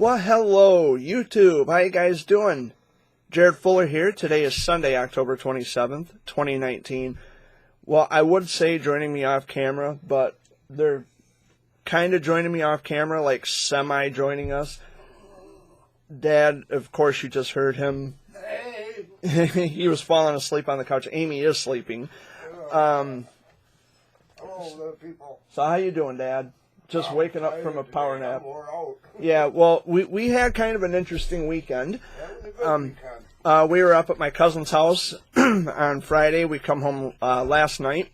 Well, hello, YouTube. How you guys doing? Jared Fuller here. Today is Sunday, October 27th, 2019. Well, I would say joining me off camera, but they're kind of joining me off camera, like semi-joining us. Dad, of course, you just heard him. Hey. He was falling asleep on the couch. Amy is sleeping. Hello, little people. So how you doing, Dad? Just waking up from a power nap. Out. Yeah, well, we had kind of an interesting weekend. That was a good weekend. We were up at my cousin's house on Friday. We come home last night.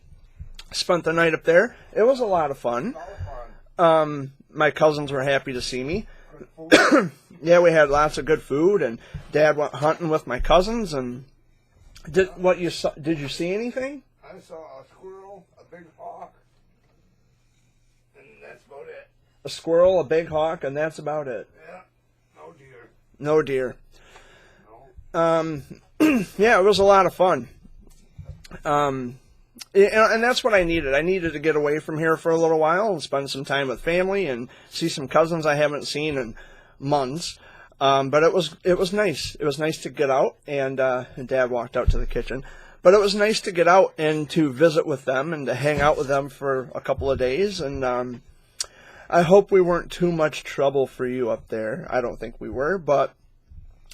Spent the night up there. It was a lot of fun. A lot of fun. My cousins were happy to see me. Good food. Yeah, we had lots of good food, and Dad went hunting with my cousins. And did you see anything? I saw a squirrel, a big hawk, and that's about it. A squirrel, a big hawk, and that's about it. Yeah, no deer. No deer. No. Yeah, it was a lot of fun. And that's what I needed. I needed to get away from here for a little while and spend some time with family and see some cousins I haven't seen in months. But it was nice. It was nice to get out, and Dad walked out to the kitchen. But it was nice to get out and to visit with them and to hang out with them for a couple of days. And I hope we weren't too much trouble for you up there. I don't think we were, but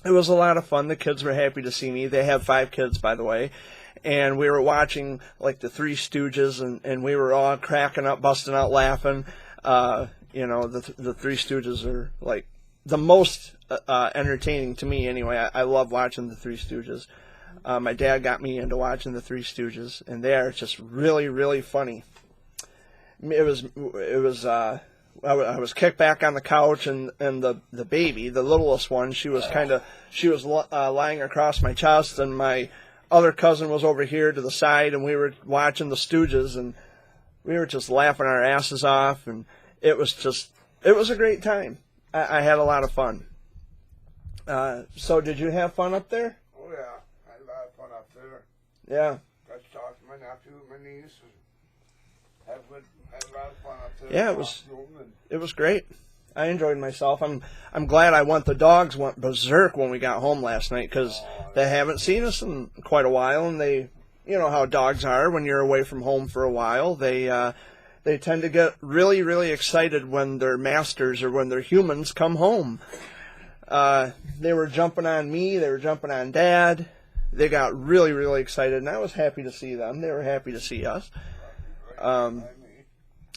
it was a lot of fun. The kids were happy to see me. They have 5 kids, by the way. And we were watching, like, the Three Stooges, and we were all cracking up, busting out laughing. The Three Stooges are, like, the most entertaining to me, anyway. I love watching the Three Stooges. My dad got me into watching the Three Stooges, and they are just really, really funny. I was kicked back on the couch, and the baby, the littlest one, she was lying across my chest, and my other cousin was over here to the side, and we were watching the Stooges, and we were just laughing our asses off, and it was a great time. I had a lot of fun. So did you have fun up there? Oh yeah, I had a lot of fun up there. Yeah. Got to talk to my nephew and my niece. And had a lot of fun up there. Yeah, it was great. I enjoyed myself. I'm glad the dogs went berserk when we got home last night, because they haven't seen us in quite a while, and they, you know how dogs are when you're away from home for a while. They tend to get really, really excited when their masters or when their humans come home. They were jumping on me. They were jumping on Dad. They got really, really excited, and I was happy to see them. They were happy to see us.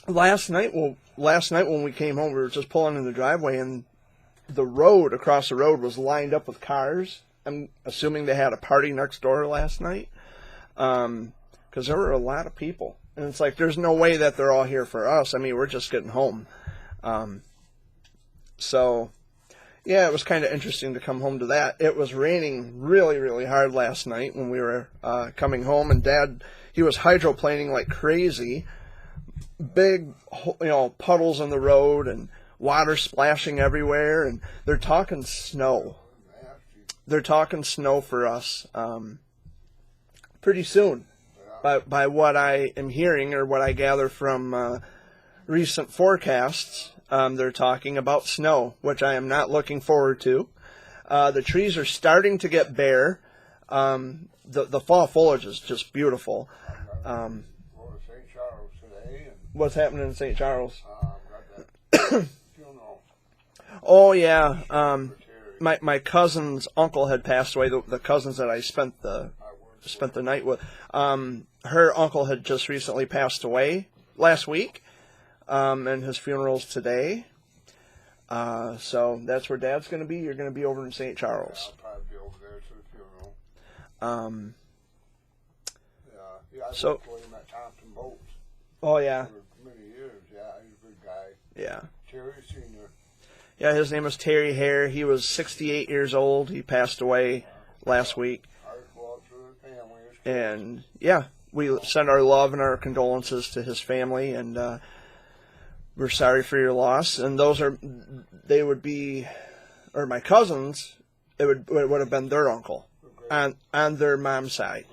Last night when we came home, we were just pulling in the driveway, and the road across the road was lined up with cars. I'm assuming they had a party next door last night, because there were a lot of people. And it's like, there's no way that they're all here for us. I mean, we're just getting home. So, yeah, it was kind of interesting to come home to that. It was raining really, really hard last night when we were coming home, and Dad, he was hydroplaning like crazy. Big, puddles in the road and water splashing everywhere, and they're talking snow. They're talking snow for us pretty soon. By what I am hearing, or what I gather from recent forecasts, they're talking about snow, which I am not looking forward to. The trees are starting to get bare. The fall foliage is just beautiful. What's happening in St. Charles? Oh yeah, my cousin's uncle had passed away. The cousins that I spent the night with, her uncle had just recently passed away last week, and his funeral's today. So that's where Dad's going to be. You're going to be over in St. Charles. I'll probably be over there for the funeral. I So. worked with him at Thompson Boats. Oh yeah. For many years, yeah, he's a good guy. Yeah. Terry Sr. Yeah, his name was Terry Hare. He was 68 years old. He passed away last week. And yeah, we send our love and our condolences to his family, and we're sorry for your loss. And my cousins, it would have been their uncle on their mom's side.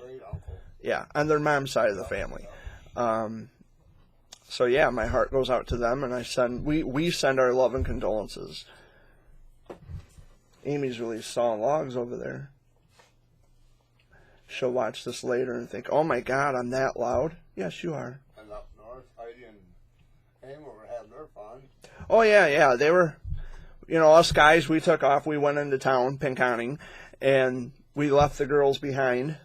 Yeah, on their mom's side of the family. So yeah, my heart goes out to them, and we send our love and condolences Amy's really sawing logs over there. She'll watch this later and think, oh my God, I'm that loud. Yes, you are. And up north, Heidi and Amy were having their fun. Oh, yeah. They were, us guys, we took off. We went into town, Pinconning, and we left the girls behind.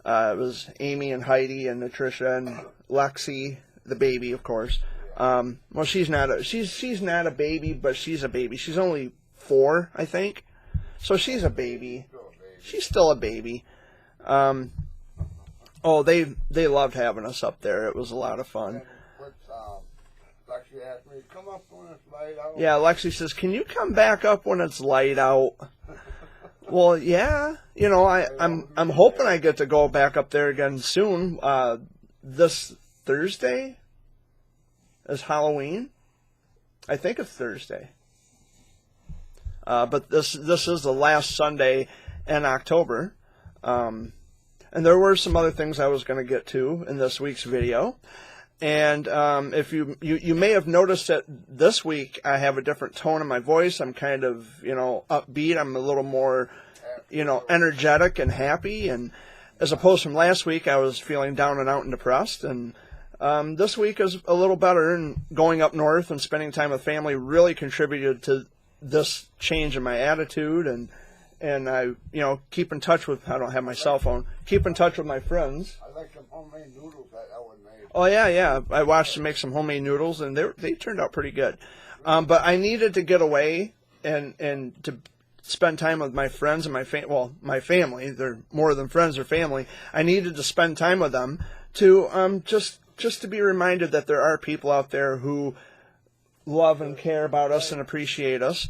It was Amy and Heidi and Natricia and Lexi, the baby, of course. Well, she's not a baby, but she's a baby. She's only 4, I think. So she's a baby. She's still a baby. They loved having us up there. It was a lot of fun. Lexi asked me, come up when it's light out. Yeah, Lexi says, can you come back up when it's light out? Well, yeah. I'm hoping I get to go back up there again soon. This Thursday is Halloween. I think it's Thursday. But this is the last Sunday in October. And there were some other things I was going to get to in this week's video. And if you may have noticed that this week I have a different tone in my voice. I'm kind of, upbeat. I'm a little more, energetic and happy. And as opposed from last week, I was feeling down and out and depressed. And this week is a little better. And going up north and spending time with family really contributed to this change in my attitude. And I, keep in touch with, I don't have my cell phone, keep in touch with my friends. I like some homemade noodles that Ellen made. Oh, yeah. I watched them make some homemade noodles, and they turned out pretty good. But I needed to get away and to spend time with my friends and my family. They're more than friends or family. I needed to spend time with them to just to be reminded that there are people out there who love and care about us and appreciate us.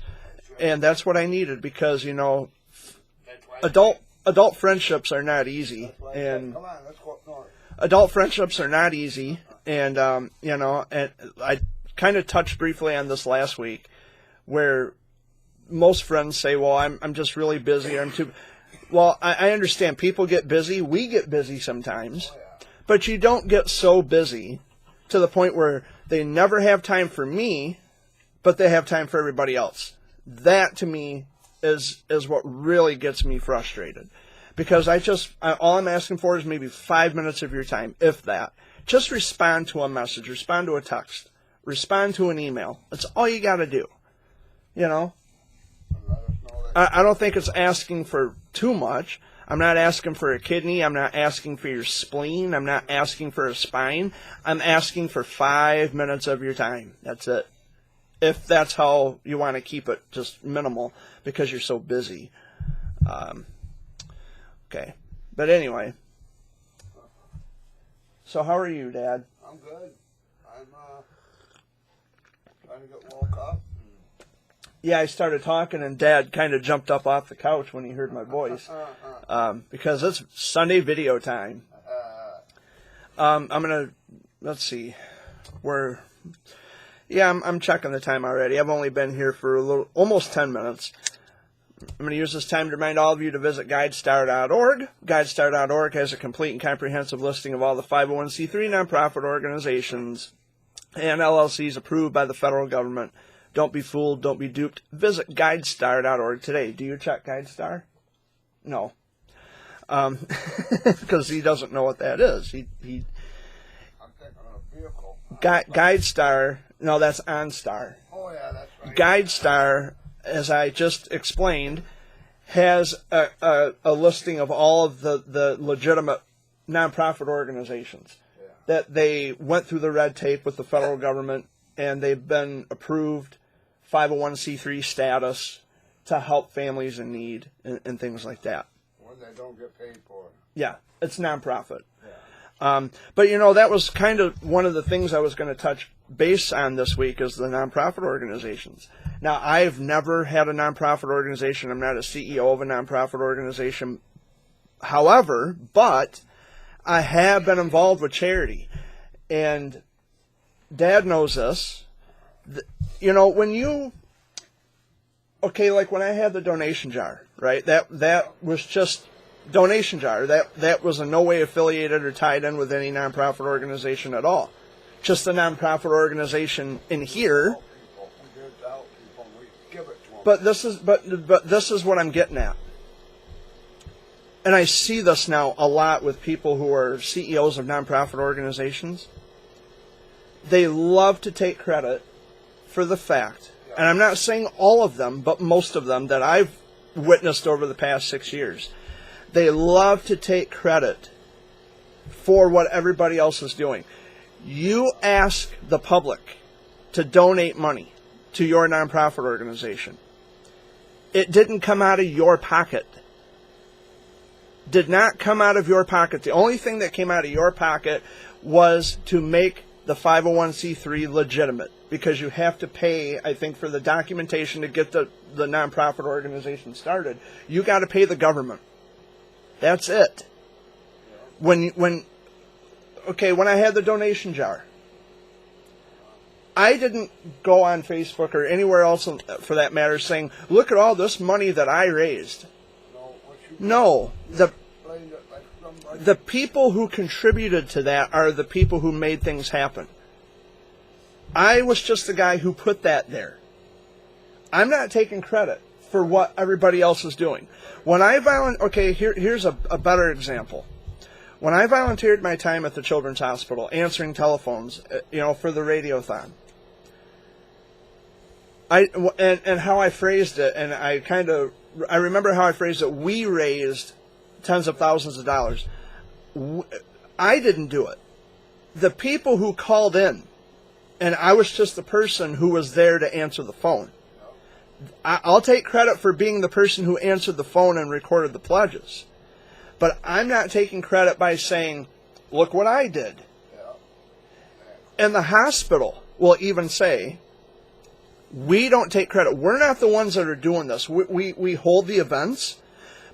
And that's what I needed because, adult friendships are not easy, and come on, let's go up north. Adult friendships are not easy, and and I kind of touched briefly on this last week, where most friends say, "Well, I'm just really busy. I'm too." Well, I understand people get busy. We get busy sometimes, but you don't get so busy to the point where they never have time for me, but they have time for everybody else. That to me is what really gets me frustrated, because all I'm asking for is maybe 5 minutes of your time, if that. Just respond to a message, respond to a text, respond to an email. That's all you got to do. I don't think it's asking for too much. I'm not asking for a kidney. I'm not asking for your spleen. I'm not asking for a spine. I'm asking for 5 minutes of your time. That's it. If that's how you want to keep it just minimal because you're so busy. Okay. But anyway. So how are you, Dad? I'm good. I'm trying to get woke up. Yeah, I started talking and Dad kind of jumped up off the couch when he heard my voice. Because it's Sunday video time. I'm going to, let's see. I'm checking the time already. I've only been here for almost 10 minutes. I'm going to use this time to remind all of you to visit GuideStar.org. GuideStar.org has a complete and comprehensive listing of all the 501c3 nonprofit organizations and LLCs approved by the federal government. Don't be fooled. Don't be duped. Visit GuideStar.org today. Do you check GuideStar? No. Because he doesn't know what that is. I'm thinking of a vehicle. GuideStar, no, that's OnStar. Oh, yeah, that's right. GuideStar, as I just explained, has a listing of all of the legitimate nonprofit organizations that they went through the red tape with the federal government, and they've been approved 501c3 status to help families in need and things like that. When they don't get paid for it. Yeah, it's nonprofit. Yeah. But, that was kind of one of the things I was going to touch base on this week is the nonprofit organizations. Now, I've never had a nonprofit organization. I'm not a CEO of a nonprofit organization. However, but I have been involved with charity. And Dad knows this. Like when I had the donation jar, right? That was just donation jar. That was in no way affiliated or tied in with any nonprofit organization at all. Just a nonprofit organization in here. but this is what I'm getting at. And I see this now a lot with people who are CEOs of nonprofit organizations. They love to take credit for the fact, and I'm not saying all of them, but most of them that I've witnessed over the past 6 years, they love to take credit for what everybody else is doing. You ask the public to donate money to your nonprofit organization. It didn't come out of your pocket. Did not come out of your pocket. The only thing that came out of your pocket was to make the 501c3 legitimate, because you have to pay, I think, for the documentation to get the nonprofit organization started. You got to pay the government. That's it. When I had the donation jar, I didn't go on Facebook or anywhere else for that matter saying, look at all this money that I raised. No, the people who contributed to that are the people who made things happen. I was just the guy who put that there. I'm not taking credit for what everybody else is doing. When I here's a better example. When I volunteered my time at the Children's Hospital, answering telephones, for the radiothon, and how I phrased it, and I remember how I phrased it. We raised tens of thousands of dollars. I didn't do it. The people who called in, and I was just the person who was there to answer the phone. I'll take credit for being the person who answered the phone and recorded the pledges. But I'm not taking credit by saying, look what I did. And the hospital will even say, we don't take credit. We're not the ones that are doing this. We hold the events,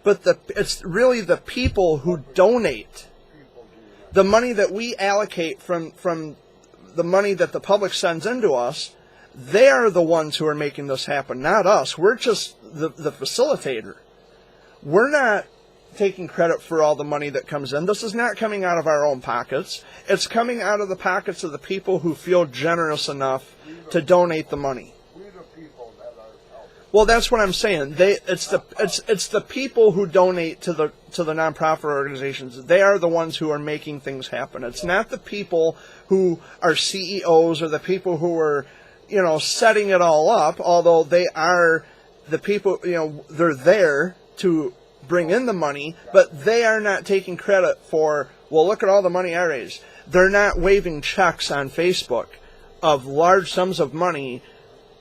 but it's really the people who donate. The money that we allocate from the money that the public sends into us, they are the ones who are making this happen, not us. We're just the facilitator. We're not taking credit for all the money that comes in. This is not coming out of our own pockets. It's coming out of the pockets of the people who feel generous enough to donate the money. Well, that's what I'm saying. It's the people who donate to the nonprofit organizations. They are the ones who are making things happen. It's not the people who are CEOs or the people who are, setting it all up. Although they are the people, they're there to bring in the money, but they are not taking credit for, well, look at all the money I raised. They're not waving checks on Facebook of large sums of money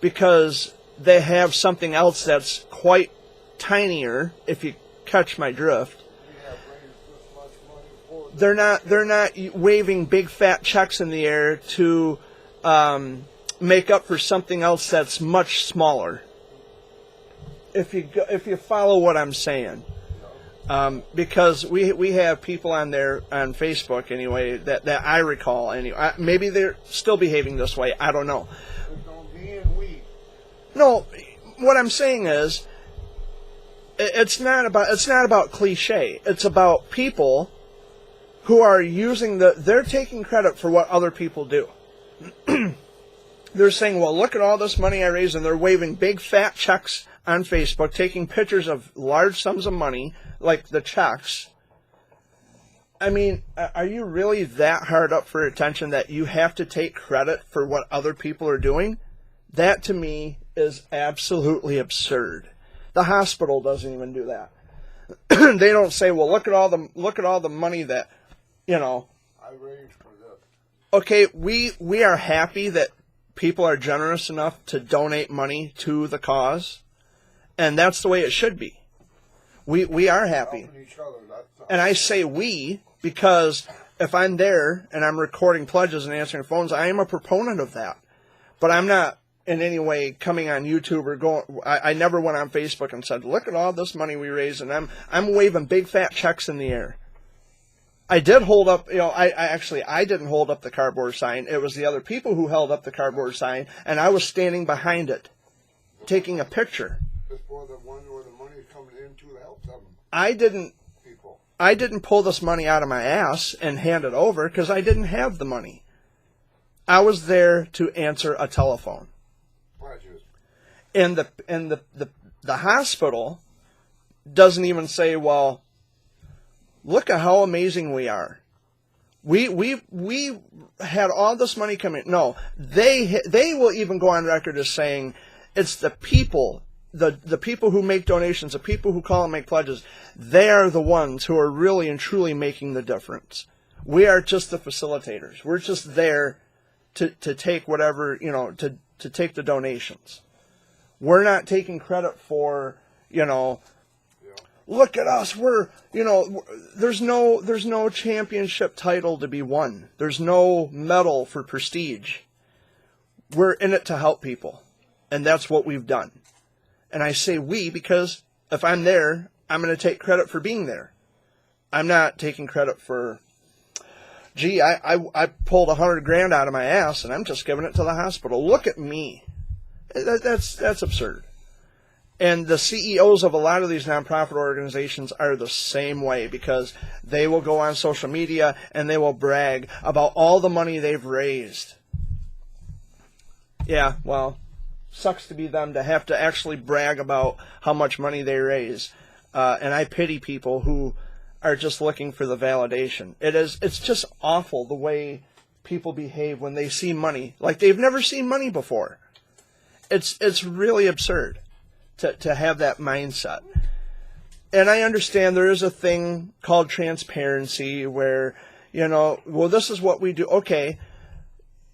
because they have something else that's quite tinier, if you catch my drift. They're not waving big fat checks in the air to make up for something else that's much smaller. If you follow what I'm saying, because we have people on there on Facebook anyway that I recall anyway. Maybe they're still behaving this way. I don't know. No, what I'm saying is, it's not about cliche. It's about people who are using they're taking credit for what other people do. They're saying, well, look at all this money I raised, and they're waving big fat checks on Facebook, taking pictures of large sums of money, like the checks. I mean, are you really that hard up for attention that you have to take credit for what other people are doing? That, to me, is absolutely absurd. The hospital doesn't even do that. They don't say, well, look at all the money that, I raised for this. Okay, we are happy that people are generous enough to donate money to the cause, and that's the way it should be. We are happy. And I say we because if I'm there and I'm recording pledges and answering phones, I am a proponent of that. But I'm not in any way coming on YouTube or going. I never went on Facebook and said, look at all this money we raised, and I'm waving big fat checks in the air. I did hold up, I didn't hold up the cardboard sign. It was the other people who held up the cardboard sign, and I was standing behind it, taking a picture. Just for the one where the money's coming in to help them. I didn't pull this money out of my ass and hand it over because I didn't have the money. I was there to answer a telephone. And the hospital doesn't even say, well, look at how amazing we are. We had all this money coming. No, they will even go on record as saying it's the people, the people who make donations, the people who call and make pledges. They are the ones who are really and truly making the difference. We are just the facilitators. We're just there to take whatever, to take the donations. We're not taking credit for, look at us. We're, there's no championship title to be won. There's no medal for prestige. We're in it to help people. And that's what we've done. And I say we because if I'm there, I'm going to take credit for being there. I'm not taking credit for, gee, I pulled $100,000 out of my ass and I'm just giving it to the hospital. Look at me. That's absurd. And the CEOs of a lot of these nonprofit organizations are the same way because they will go on social media and they will brag about all the money they've raised. Yeah, well, sucks to be them to have to actually brag about how much money they raise. And I pity people who are just looking for the validation. It's just awful the way people behave when they see money. Like they've never seen money before. It's really absurd to have that mindset. And I understand there is a thing called transparency where, well, this is what we do. Okay,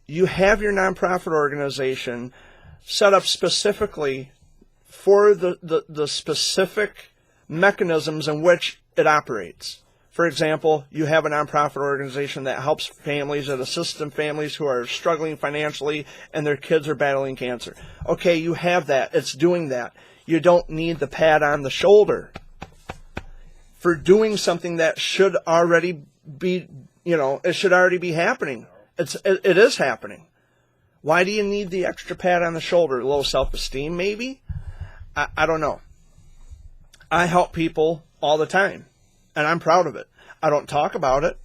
you have your nonprofit organization set up specifically for the specific mechanisms in which it operates. For example, you have a nonprofit organization that helps families and assists families who are struggling financially and their kids are battling cancer. Okay, you have that. It's doing that. You don't need the pat on the shoulder for doing something that should already be, it should already be happening. It is happening. Why do you need the extra pat on the shoulder? Low self-esteem, maybe? I don't know. I help people all the time, and I'm proud of it. I don't talk about it,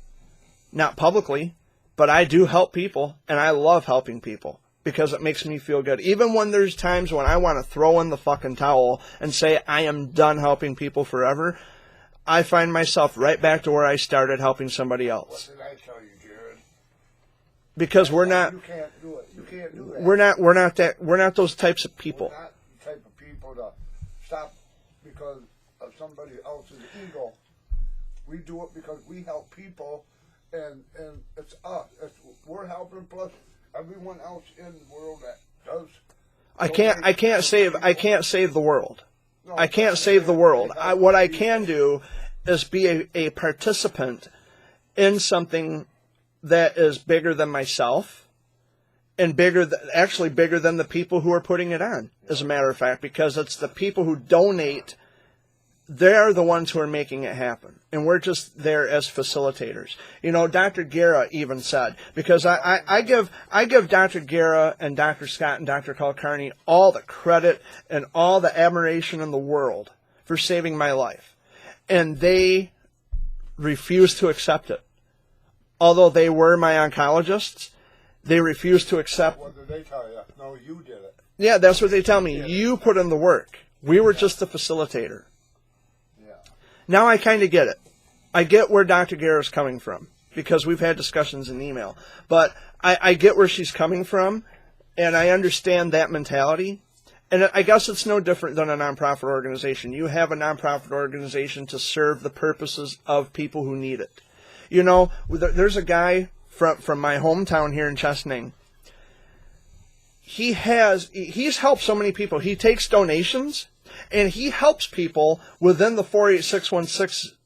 not publicly, but I do help people, and I love helping people because it makes me feel good. Even when there's times when I want to throw in the fucking towel and say I am done helping people forever, I find myself right back to where I started helping somebody else. What did I tell you, Jared? Because we're not. You can't do it. You can't do that. We're not those types of people. We're not the type of people to stop because of somebody else's ego. We do it because we help people, and it's us. We're helping plus everyone else in the world that does. I can't save the world. No, I can't save the world. What I can do is be a participant in something that is bigger than myself and bigger than the people who are putting it on, as a matter of fact, because it's the people who donate. They're the ones who are making it happen. And we're just there as facilitators. Dr. Guerra even said, because I give Dr. Guerra and Dr. Scott and Dr. Kulkarni all the credit and all the admiration in the world for saving my life. And they refuse to accept it. Although they were my oncologists, they refuse to accept. What did they tell you? No, you did it. Yeah, that's what they tell me. You put in the work. We were just the facilitator. Now I kind of get it. I get where Dr. Guerra is coming from because we've had discussions in email. But I get where she's coming from, and I understand that mentality. And I guess it's no different than a nonprofit organization. You have a nonprofit organization to serve the purposes of people who need it. There's a guy from my hometown here in Chesaning. He's helped so many people. He takes donations. And he helps people within the 48616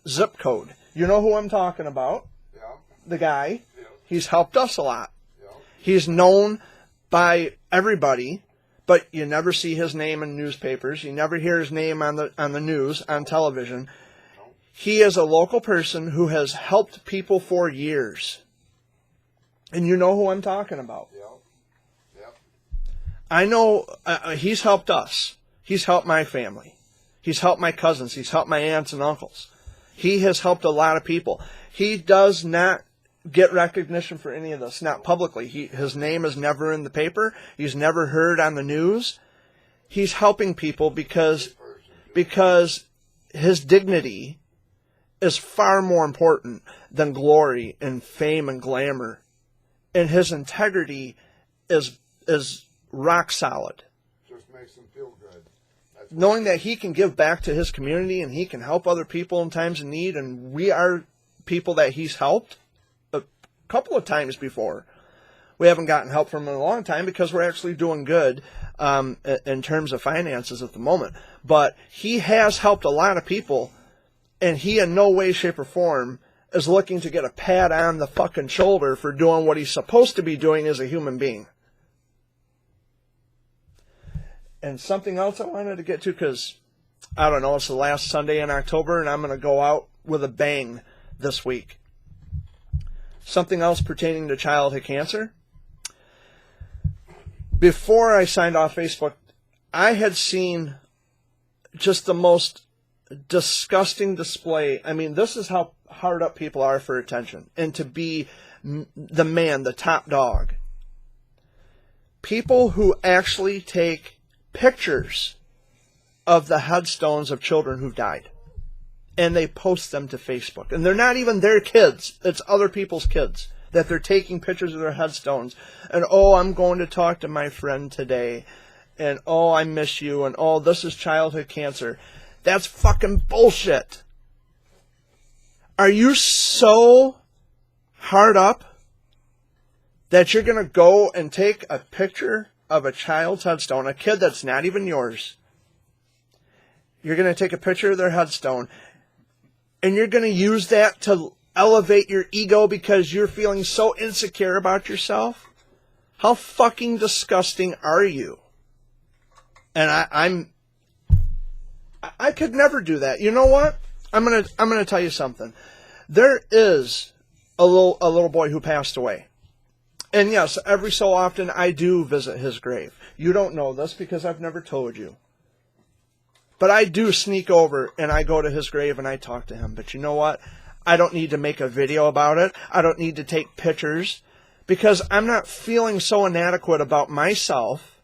zip code. You know who I'm talking about? Yeah. The guy. Yeah. He's helped us a lot. Yeah. He's known by everybody, but you never see his name in newspapers. You never hear his name on the news, on television. No. He is a local person who has helped people for years. And you know who I'm talking about. Yeah. Yeah. I know he's helped us. He's helped my family. He's helped my cousins. He's helped my aunts and uncles. He has helped a lot of people. He does not get recognition for any of this, not publicly. His name is never in the paper. He's never heard on the news. He's helping people because his dignity is far more important than glory and fame and glamour. And his integrity is rock solid. Just makes him feel good. Knowing that he can give back to his community and he can help other people in times of need, and we are people that he's helped a couple of times before. We haven't gotten help from him in a long time because we're actually doing good in terms of finances at the moment. But he has helped a lot of people, and he in no way, shape, or form is looking to get a pat on the fucking shoulder for doing what he's supposed to be doing as a human being. And something else I wanted to get to, because, I don't know, it's the last Sunday in October, and I'm going to go out with a bang this week. Something else pertaining to childhood cancer. Before I signed off Facebook, I had seen just the most disgusting display. I mean, this is how hard up people are for attention and to be the man, the top dog. People who actually take pictures of the headstones of children who've died, and they post them to Facebook. And they're not even their kids. It's other people's kids that they're taking pictures of their headstones. And, oh, I'm going to talk to my friend today. And, oh, I miss you. And, oh, this is childhood cancer. That's fucking bullshit. Are you so hard up that you're going to go and take a picture of a child's headstone, a kid that's not even yours? You're going to take a picture of their headstone, and you're going to use that to elevate your ego because you're feeling so insecure about yourself? How fucking disgusting are you? And I could never do that. You know what? I'm gonna tell you something. There is a little boy who passed away. And yes, every so often I do visit his grave. You don't know this because I've never told you. But I do sneak over and I go to his grave and I talk to him. But you know what? I don't need to make a video about it. I don't need to take pictures because I'm not feeling so inadequate about myself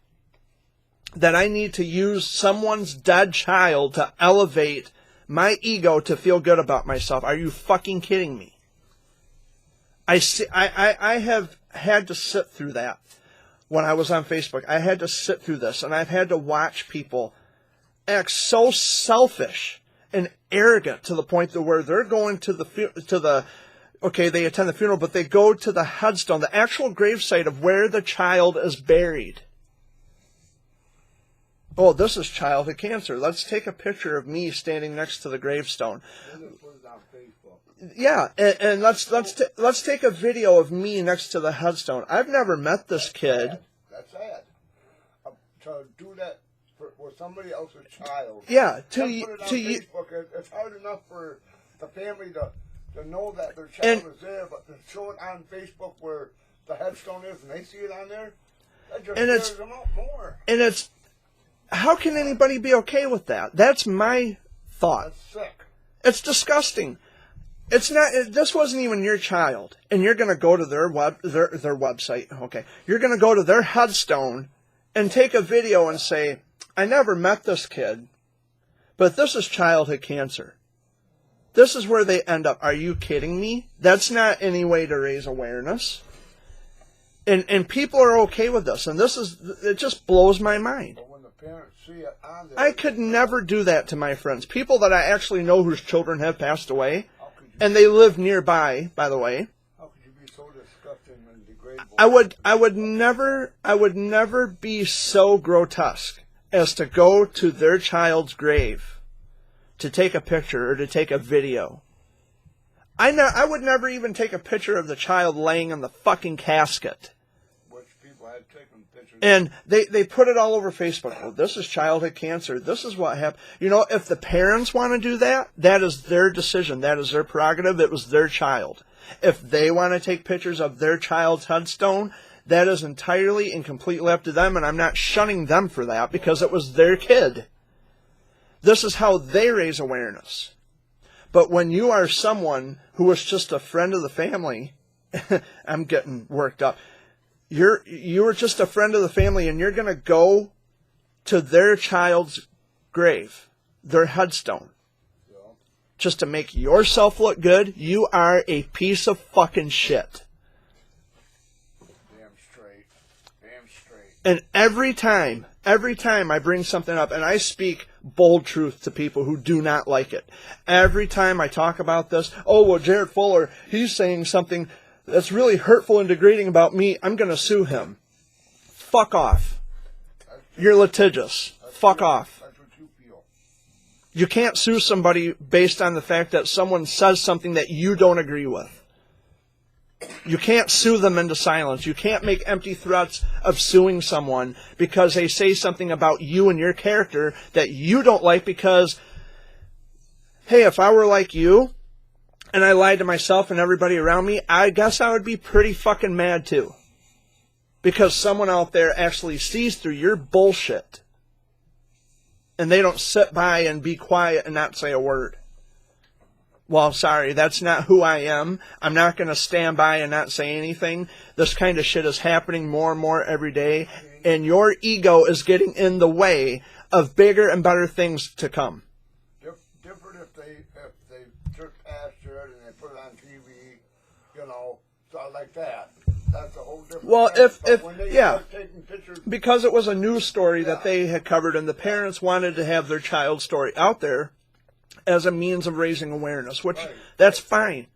that I need to use someone's dead child to elevate my ego to feel good about myself. Are you fucking kidding me? I have had to sit through that when I was on Facebook. I had to sit through this, and I've had to watch people act so selfish and arrogant to the point to where they're going to they attend the funeral, but they go to the headstone, the actual gravesite of where the child is buried. Oh, this is childhood cancer. Let's take a picture of me standing next to the gravestone. Yeah, and let's take a video of me next to the headstone. I've never met this kid. That's sad. To do that for somebody else's child. Yeah, Facebook, it's hard enough for the family to know that their child is there, but to show it on Facebook where the headstone is and they see it on there, that just scares them out more. And it's, how can anybody be okay with that? That's my thought. That's sick. It's disgusting. It's not. This wasn't even your child, and you're going to go to their website. Okay, you're going to go to their headstone and take a video and say, "I never met this kid, but this is childhood cancer. This is where they end up." Are you kidding me? That's not any way to raise awareness. And people are okay with this, and it just blows my mind. But when the parents see it on there, I could never do that to my friends, people that I actually know whose children have passed away. And they live nearby, by the way. How could you be so disgusting and degradable? I would never be so grotesque as to go to their child's grave to take a picture or to take a video. I would never even take a picture of the child laying in the fucking casket. Which people had taken pictures. And they put it all over Facebook. Oh, this is childhood cancer. This is what happened. You know, if the parents want to do that, that is their decision. That is their prerogative. It was their child. If they want to take pictures of their child's headstone, that is entirely and completely up to them. And I'm not shunning them for that because it was their kid. This is how they raise awareness. But when you are someone who was just a friend of the family, I'm getting worked up. You were just a friend of the family, and you're going to go to their child's grave, their headstone, Yeah. just to make yourself look good, you are a piece of fucking shit. Damn straight. Damn straight. And every time I bring something up, and I speak bold truth to people who do not like it, every time I talk about this, oh, well, Jared Fuller, he's saying something that's really hurtful and degrading about me, I'm going to sue him. Fuck off. You're litigious. Fuck off. That's what you feel. You can't sue somebody based on the fact that someone says something that you don't agree with. You can't sue them into silence. You can't make empty threats of suing someone because they say something about you and your character that you don't like because, hey, if I were like you and I lied to myself and everybody around me, I guess I would be pretty fucking mad too. Because someone out there actually sees through your bullshit and they don't sit by and be quiet and not say a word. Well, sorry, that's not who I am. I'm not going to stand by and not say anything. This kind of shit is happening more and more every day, and your ego is getting in the way of bigger and better things to come. Different if they took past it and they put it on TV, you know, stuff like that. That's a whole different Well, thing. But if when they yeah, start taking pictures, because it was a news story that they had covered, and the parents wanted to have their child's story out there as a means of raising awareness, which that's fine.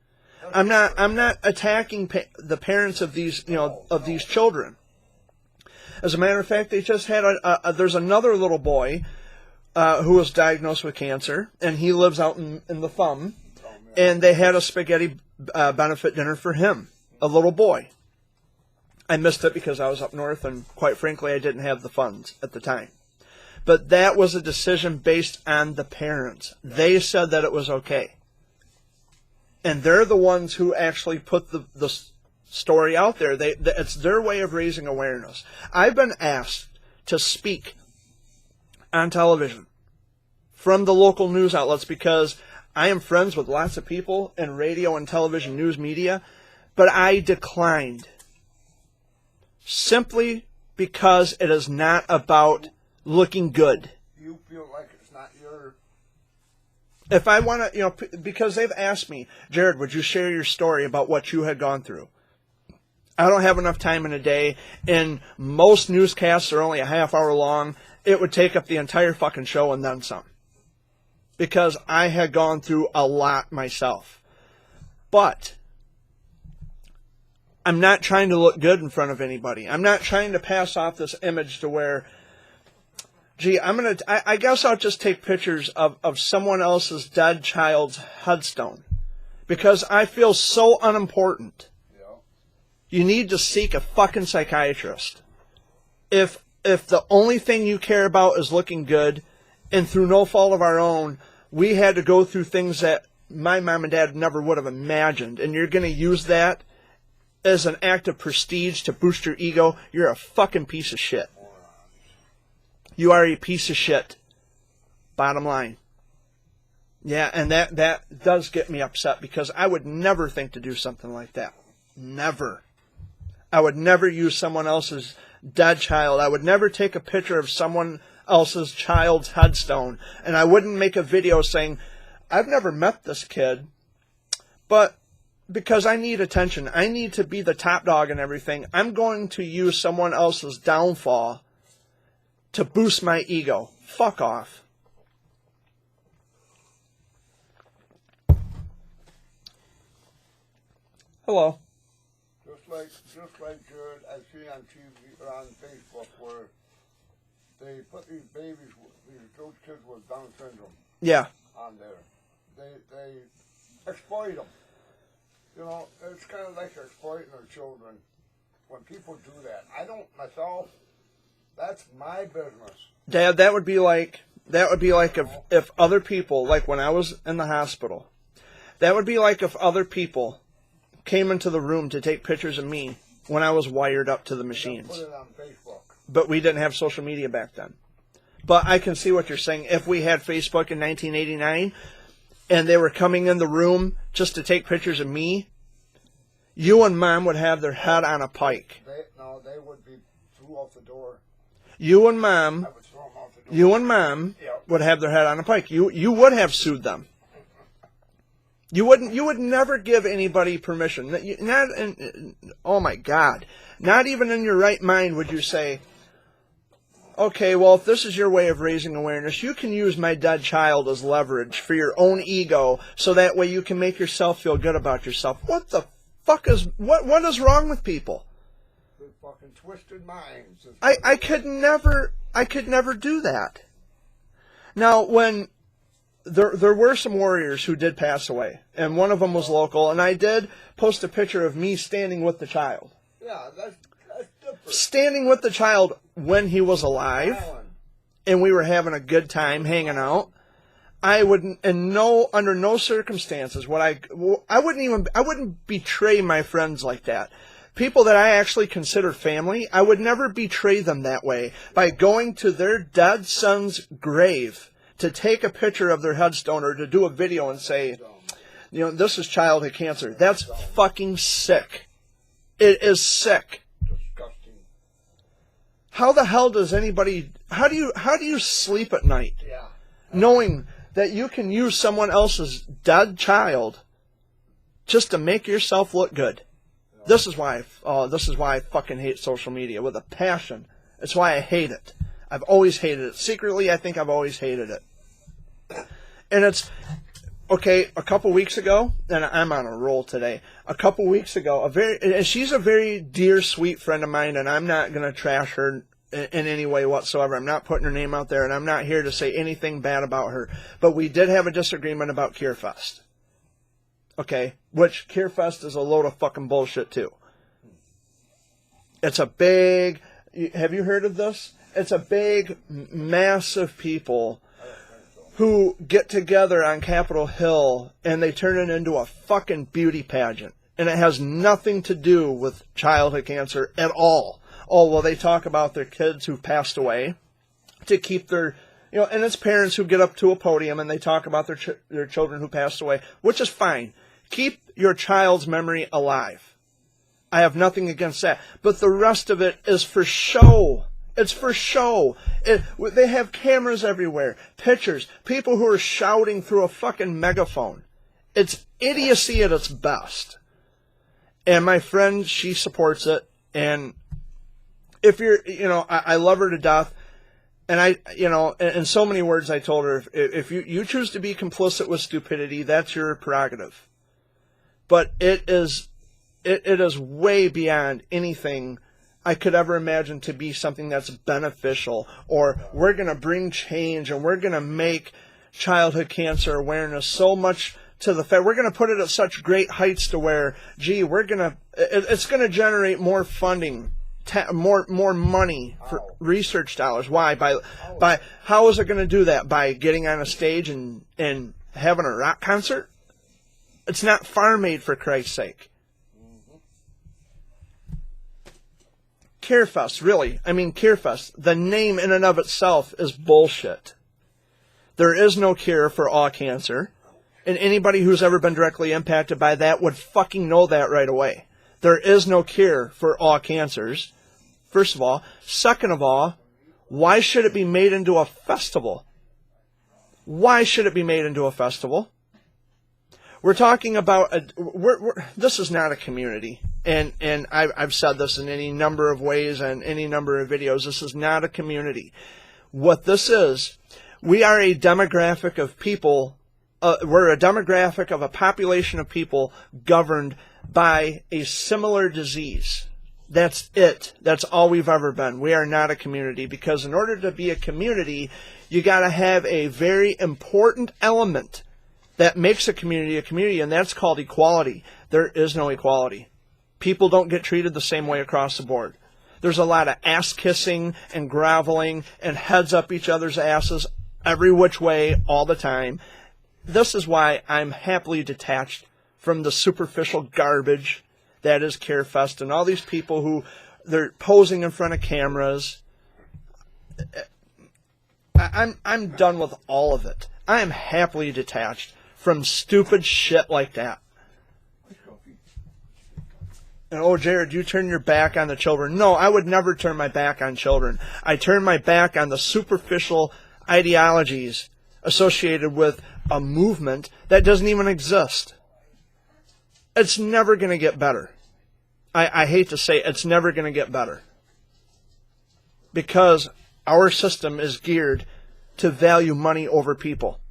I'm not attacking the parents of these, of these children. As a matter of fact, they just had there's another little boy who was diagnosed with cancer, and he lives out in the Thumb, and they had a spaghetti benefit dinner for him, a little boy. I missed it because I was up north, and quite frankly, I didn't have the funds at the time. But that was a decision based on the parents. They said that it was okay. And they're the ones who actually put the story out there. It's their way of raising awareness. I've been asked to speak on television from the local news outlets because I am friends with lots of people in radio and television news media, but I declined. Simply because it is not about looking good. you feel like it's not your. If I want to, because they've asked me, Jared, would you share your story about what you had gone through? I don't have enough time in a day, and most newscasts are only a half hour long. It would take up the entire fucking show and then some. Because I had gone through a lot myself. But I'm not trying to look good in front of anybody. I'm not trying to pass off this image to where, gee, I guess I'll just take pictures of someone else's dead child's headstone. Because I feel so unimportant. Yeah. You need to seek a fucking psychiatrist. If the only thing you care about is looking good, and through no fault of our own, we had to go through things that my mom and dad never would have imagined, and you're going to use that as an act of prestige to boost your ego, you're a fucking piece of shit. You are a piece of shit. Bottom line. Yeah, and that does get me upset because I would never think to do something like that. Never. I would never use someone else's dead child. I would never take a picture of someone else's child's headstone. And I wouldn't make a video saying, I've never met this kid, but because I need attention, I need to be the top dog and everything, I'm going to use someone else's downfall to boost my ego. Fuck off. Hello. Just like Jared, I see on TV or on Facebook where they put these babies, those kids with Down syndrome, Yeah. on there. They exploit them. You know, it's kind of like exploiting our children when people do that. I don't myself. That's my business. Dad, that would be like if other people, like when I was in the hospital, that would be like if other people came into the room to take pictures of me when I was wired up to the machines. Put it on Facebook. But we didn't have social media back then. But I can see what you're saying. If we had Facebook in 1989 and they were coming in the room just to take pictures of me, you and Mom would have their head on a pike. They would be threw off the door. you and Mom, I would throw them out the door. you and Mom Yep. would have their head on a pike. You would have sued them. You would never give anybody permission. Oh my God. Not even in your right mind would you say, okay, well, if this is your way of raising awareness, you can use my dead child as leverage for your own ego, so that way you can make yourself feel good about yourself. What the fuck what is wrong with people? The fucking twisted minds. I could never do that. Now, when there were some warriors who did pass away, and one of them was local, and I did post a picture of me standing with the child. Yeah, that's different. Standing with the child when he was alive, Alan, and we were having a good time hanging out. I wouldn't, under no circumstances would I wouldn't betray my friends like that. People that I actually consider family, I would never betray them that way by going to their dead son's grave to take a picture of their headstone or to do a video and say, this is childhood cancer. That's fucking sick. It is sick. disgusting. How the hell does anybody, how do you sleep at night Yeah. knowing that you can use someone else's dead child just to make yourself look good? This is why I fucking hate social media with a passion. It's why I hate it. I've always hated it. Secretly, I think I've always hated it. And it's, okay, a couple weeks ago, and I'm on a roll today, a couple weeks ago, and she's a very dear, sweet friend of mine, and I'm not going to trash her in any way whatsoever. I'm not putting her name out there, and I'm not here to say anything bad about her. But we did have a disagreement about Kierfest. Okay? Which, Kierfest is a load of fucking bullshit, too. It's a big, have you heard of this? It's a big mass of people who get together on Capitol Hill and they turn it into a fucking beauty pageant. And it has nothing to do with childhood cancer at all. Oh, well, they talk about their kids who passed away to keep their, and it's parents who get up to a podium and they talk about their children who passed away, which is fine. Keep your child's memory alive. I have nothing against that. But the rest of it is for show. It's for show. They have cameras everywhere, pictures, people who are shouting through a fucking megaphone. It's idiocy at its best. And my friend, she supports it. And if you're, I love her to death. And in so many words I told her, if you choose to be complicit with stupidity, that's your prerogative. But it is way beyond anything I could ever imagine to be something that's beneficial, or we're going to bring change and we're going to make childhood cancer awareness so much to the fact, we're going to put it at such great heights to where, it's going to generate more funding, more money for research dollars. Why? By how is it going to do that? By getting on a stage and having a rock concert? It's not farm aid, for Christ's sake. Kierfest, really. I mean, Kierfest, the name in and of itself is bullshit. There is no cure for all cancer. And anybody who's ever been directly impacted by that would fucking know that right away. There is no cure for all cancers, first of all. Second of all, why should it be made into a festival? Why should it be made into a festival? We're talking about, this is not a community. And I've said this in any number of ways and any number of videos. This is not a community. What this is, we are a demographic of people, we're a demographic of a population of people governed by a similar disease. That's it. That's all we've ever been. We are not a community, because in order to be a community, you got to have a very important element that makes a community, and that's called equality. There is no equality. People don't get treated the same way across the board. There's a lot of ass-kissing and groveling and heads up each other's asses every which way all the time. This is why I'm happily detached from the superficial garbage that is Kierfest and all these people who they're posing in front of cameras. I'm done with all of it. I am happily detached from stupid shit like that. And, oh, Jared, you turn your back on the children. No, I would never turn my back on children. I turn my back on the superficial ideologies associated with a movement that doesn't even exist. It's never going to get better. I hate to say it's never going to get better. Because our system is geared to value money over people.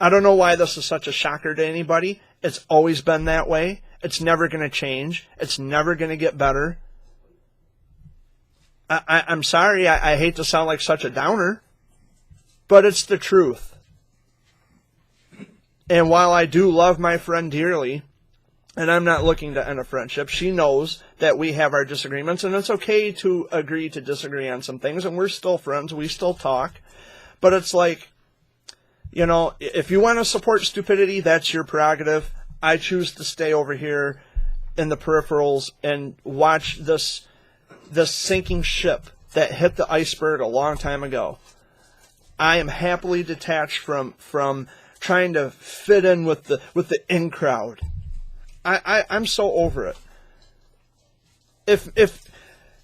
I don't know why this is such a shocker to anybody. It's always been that way. It's never going to change. It's never going to get better. I'm sorry, I hate to sound like such a downer, but it's the truth. And while I do love my friend dearly, and I'm not looking to end a friendship, she knows that we have our disagreements, and it's okay to agree to disagree on some things, and we're still friends, we still talk. But it's like, you know, if you want to support stupidity, that's your prerogative. I choose to stay over here in the peripherals and watch this sinking ship that hit the iceberg a long time ago. I am happily detached from trying to fit in with the in crowd. I'm so over it. If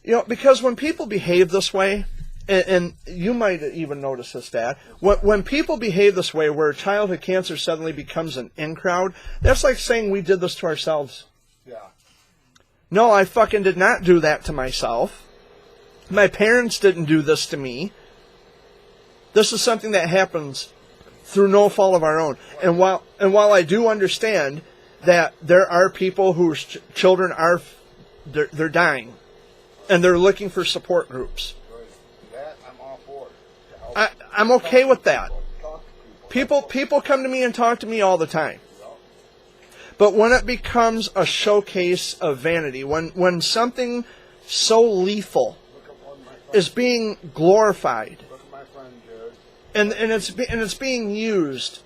you know, because when people behave this way, and you might even notice this, Dad, when people behave this way, where childhood cancer suddenly becomes an in crowd, that's like saying we did this to ourselves. Yeah. No, I fucking did not do that to myself. My parents didn't do this to me. This is something that happens through no fault of our own. And while I do understand that there are people whose children are they're dying, and they're looking for support groups. That I'm all for. I'm okay with that. People come to me and talk to me all the time. But when it becomes a showcase of vanity, when something so lethal is being glorified, Look at my friend Jared. and it's being used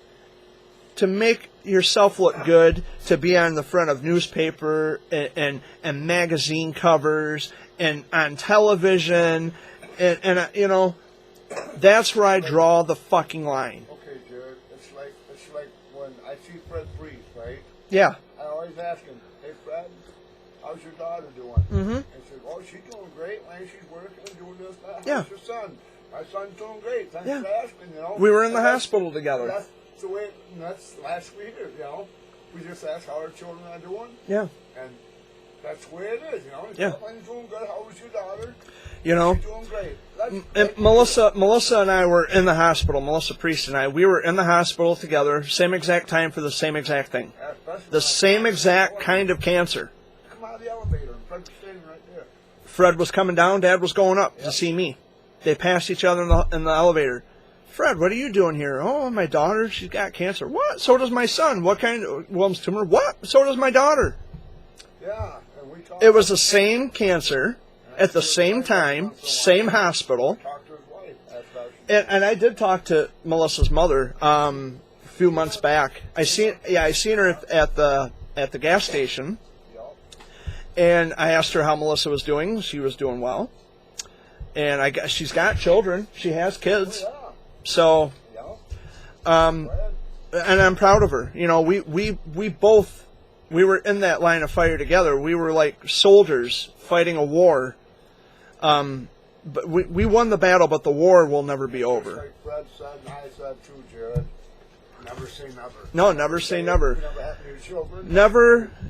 to make yourself look good, to be on the front of newspaper and magazine covers and on television, and you know, that's where I draw the fucking line. Okay, Jared. It's like when I see Fred breathe, right? Yeah. I always ask him, "Hey, Fred, how's your daughter doing?" Mm-hmm. And he said, "Oh, she's doing great, man. She's working and doing this. That. Yeah. How's your son? My son's doing great. Thanks Yeah. for asking." You know, We were in the And that's- hospital together. That's the way. And that's last week. You know, we just asked how our children are doing, Yeah. and that's the way it is. You know, Yeah. everything's doing good. How was your daughter? You know, She's doing great. That's and Melissa and I were in the hospital. Melissa Priest and I, we were in the hospital together, same exact time for the same exact thing, the same exact kind of cancer. Come out of the elevator, and Fred's standing right there. Fred was coming down, Dad was going up to see me. They passed each other in the elevator. Fred, what are you doing here? Oh, my daughter, she's got cancer. What? So does my son. What kind of Wilms tumor? What? So does my daughter. Yeah, and we talked. It was the same cancer at the same time, same hospital. Talked to his wife. Asked how she And I did talk to Melissa's mother a few months back. I seen her at the gas station, and I asked her how Melissa was doing. She was doing well, and she's got children. She has kids, so and I'm proud of her. You know, we both were in that line of fire together. We were like soldiers fighting a war. But we won the battle, but the war will never be over. Like Fred said, and I said too, Jared. Never say never. No, never say never. Never have your children.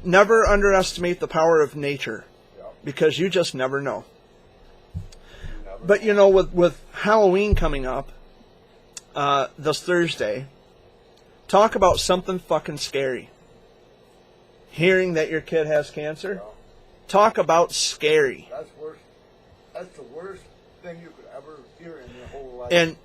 Never underestimate the power of nature, because you just never know. But you know, with Halloween coming up this Thursday, talk about something fucking scary. Hearing that your kid has cancer, talk about scary. That's worse. That's the worst thing you could ever hear in your whole life. And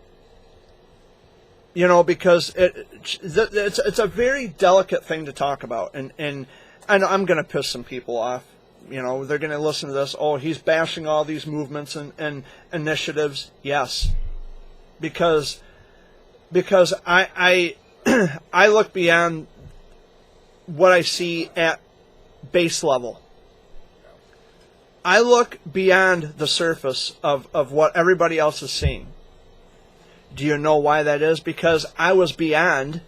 you know, because it's a very delicate thing to talk about, and I know I'm going to piss some people off. You know, they're going to listen to this. Oh, he's bashing all these movements and initiatives. Yes, because I I look beyond what I see at base level. I look beyond the surface of what everybody else is seeing. Do you know why that is? Because I was beyond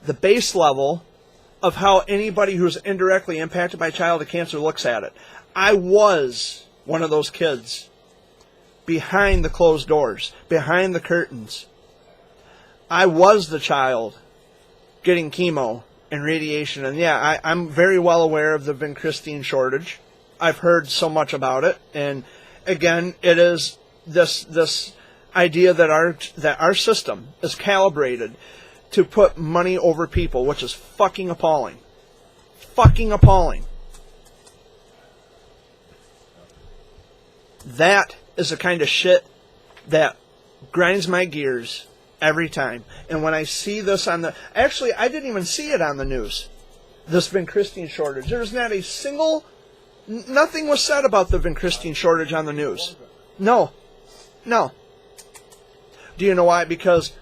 the base level of how anybody who's indirectly impacted by childhood cancer looks at it. I was one of those kids behind the closed doors, behind the curtains. I was the child getting chemo and radiation. And yeah, I'm very well aware of the vincristine shortage. I've heard so much about it. And again, it is this idea that our system is calibrated to put money over people, which is fucking appalling. Fucking appalling. That is the kind of shit that grinds my gears every time. And when I see this on the... Actually, I didn't even see it on the news. This vincristine shortage. There's not a single... Nothing was said about the vincristine shortage on the news. No. No. Do you know why? Because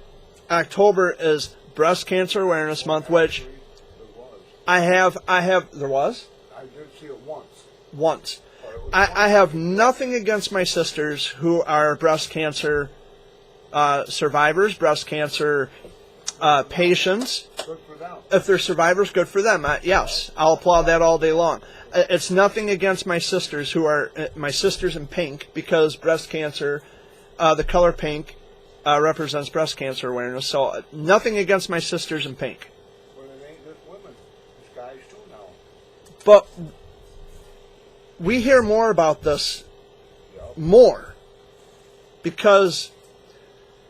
October is Breast Cancer Awareness Month, which I have... There was? I did see it once. Once. I have nothing against my sisters who are breast cancer survivors, breast cancer patients. Good for them. If they're survivors, good for them. Yes, I'll applaud that all day long. It's nothing against my sisters who are my sisters in pink, because breast cancer, the color pink, represents breast cancer awareness. So nothing against my sisters in pink. But it ain't just women. It's guys too now. But we hear more about this more because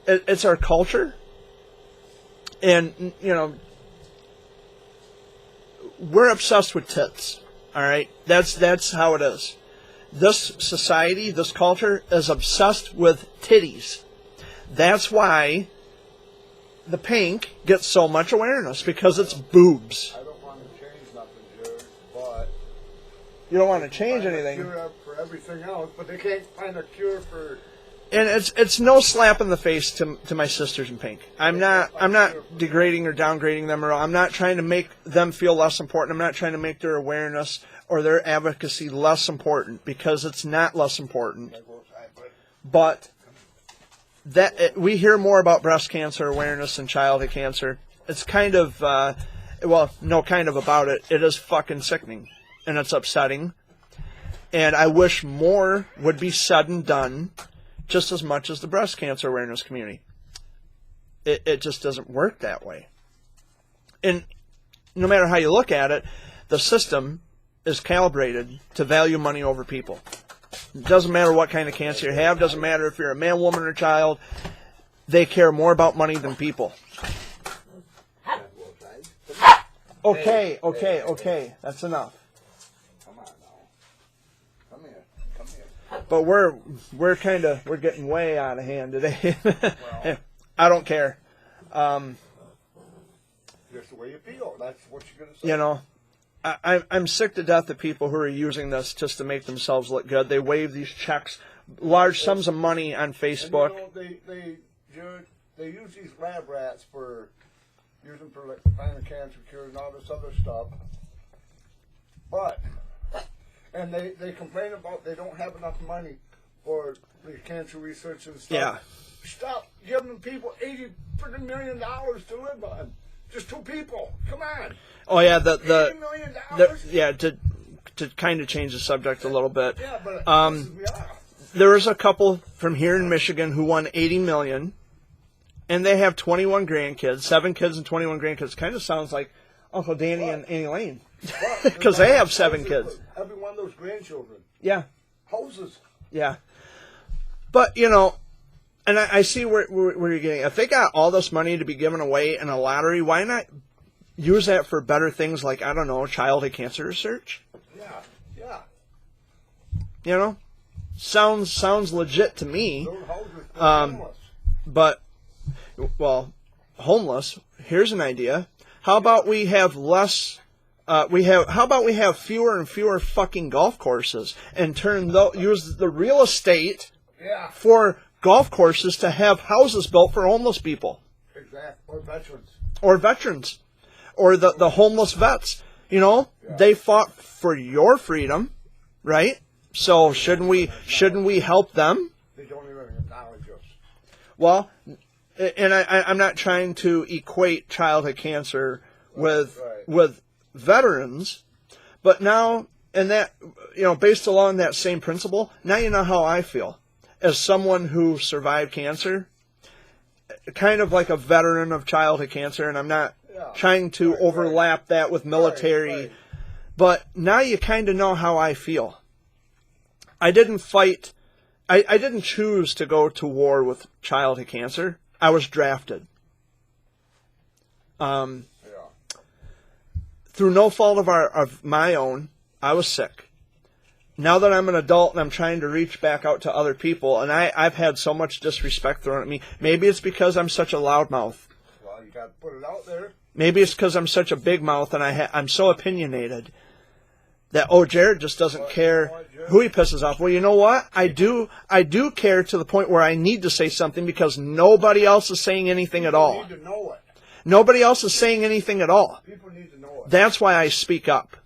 it's our culture, and you know, we're obsessed with tits. All right, that's how it is. This society, this culture is obsessed with titties. That's why the pink gets so much awareness, because it's boobs. I don't want to change nothing, Jared, but You don't want to change find anything. A cure for everything else, but they can't find a cure for. And it's no slap in the face to my sisters in pink. I'm not degrading or downgrading them at all. I'm not trying to make them feel less important. I'm not trying to make their awareness or their advocacy less important, because it's not less important. But we hear more about breast cancer awareness and childhood cancer. It's kind of about it. It is fucking sickening, and it's upsetting. And I wish more would be said and done, just as much as the breast cancer awareness community. It just doesn't work that way. And no matter how you look at it, the system is calibrated to value money over people. It doesn't matter what kind of cancer you have, doesn't matter if you're a man, woman, or child, they care more about money than people. Okay, that's enough. Come on now. Come here. But we're getting way out of hand today. I don't care. Just the way you feel. That's what you're gonna say. You know, I'm sick to death of people who are using this just to make themselves look good. They wave these checks, large sums of money on Facebook. And, you know, they use these lab rats for like finding cancer cures and all this other stuff. And they complain about they don't have enough money for the cancer research and stuff. Yeah. Stop giving people $80 million to live on. Just two people. Come on. Oh yeah, $80 million. To kind of change the subject a little bit. Yeah, but there was a couple from here in Michigan who won $80 million, and they have 21 grandkids, 7 kids and 21 grandkids. Kind of sounds like Uncle Danny and Annie Lane, because they have 7 kids. Every one of those grandchildren. Yeah. Houses. Yeah. But you know, and I see where you're getting. If they got all this money to be given away in a lottery, why not use that for better things like, I don't know, childhood cancer research? Yeah. You know, sounds legit to me. Those houses are homeless. But, well, homeless. Here's an idea. How about we have less? How about we have fewer and fewer fucking golf courses, and use the real estate for golf courses to have houses built for homeless people. Exactly. Or veterans. Or the homeless vets. You know, they fought for your freedom, right? So shouldn't we help them? They don't even acknowledge us. Well, and I'm not trying to equate childhood cancer with veterans, but now, and that, based along that same principle, now you know how I feel as someone who survived cancer, kind of like a veteran of childhood cancer, and I'm not trying to overlap that with military, Right. but now you kind of know how I feel. I didn't fight, I didn't choose to go to war with childhood cancer. I was drafted. Through no fault of my own, I was sick. Now that I'm an adult and I'm trying to reach back out to other people, and I've had so much disrespect thrown at me. Maybe it's because I'm such a loudmouth. Well, you got to put it out there. Maybe it's because I'm such a big mouth and I'm so opinionated that, Jared just doesn't care who he pisses off. Well, you know what? I do care to the point where I need to say something because nobody else is saying anything at all. People need to know it. Nobody else is saying anything at all. People need to know it. That's why I speak up.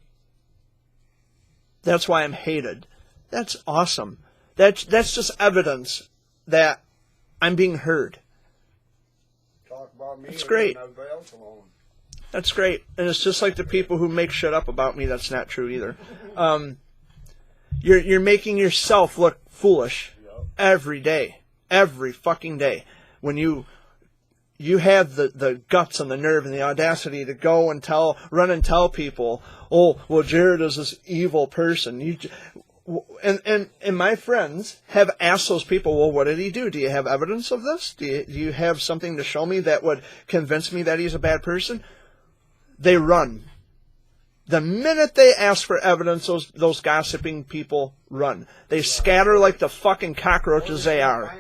That's why I'm hated. That's awesome. That's just evidence that I'm being heard. Talk about me. That's great. And everybody else alone. That's great. And it's just like the people who make shit up about me. That's not true either. You're making yourself look foolish every day. Every fucking day. When you have the guts and the nerve and the audacity to go and run and tell people, oh, well, Jared is this evil person. And my friends have asked those people, well, what did he do? Do you have evidence of this? Do you have something to show me that would convince me that he's a bad person? They run. The minute they ask for evidence, those gossiping people run. They scatter like the fucking cockroaches they are.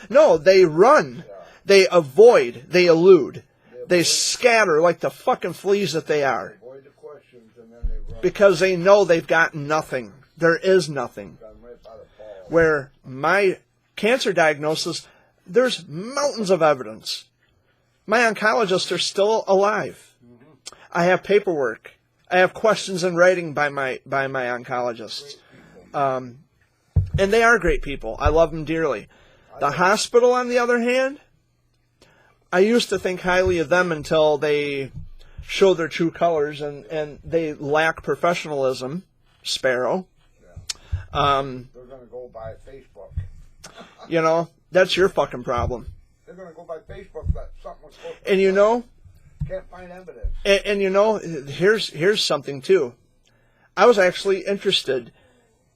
No, they run. They avoid. They elude. They scatter like the fucking fleas that they are. Avoid the questions and then they run. Because they know they've got nothing. There is nothing. Where my cancer diagnosis, there's mountains of evidence. My oncologists are still alive. I have paperwork. I have questions in writing by my oncologists. And they are great people. I love them dearly. The hospital, on the other hand, I used to think highly of them until they show their true colors and they lack professionalism. Sparrow. They're going to go by Facebook. That's your fucking problem. They're going to go by Facebook. That something was supposed to And can't find evidence. And here's something too. I was actually interested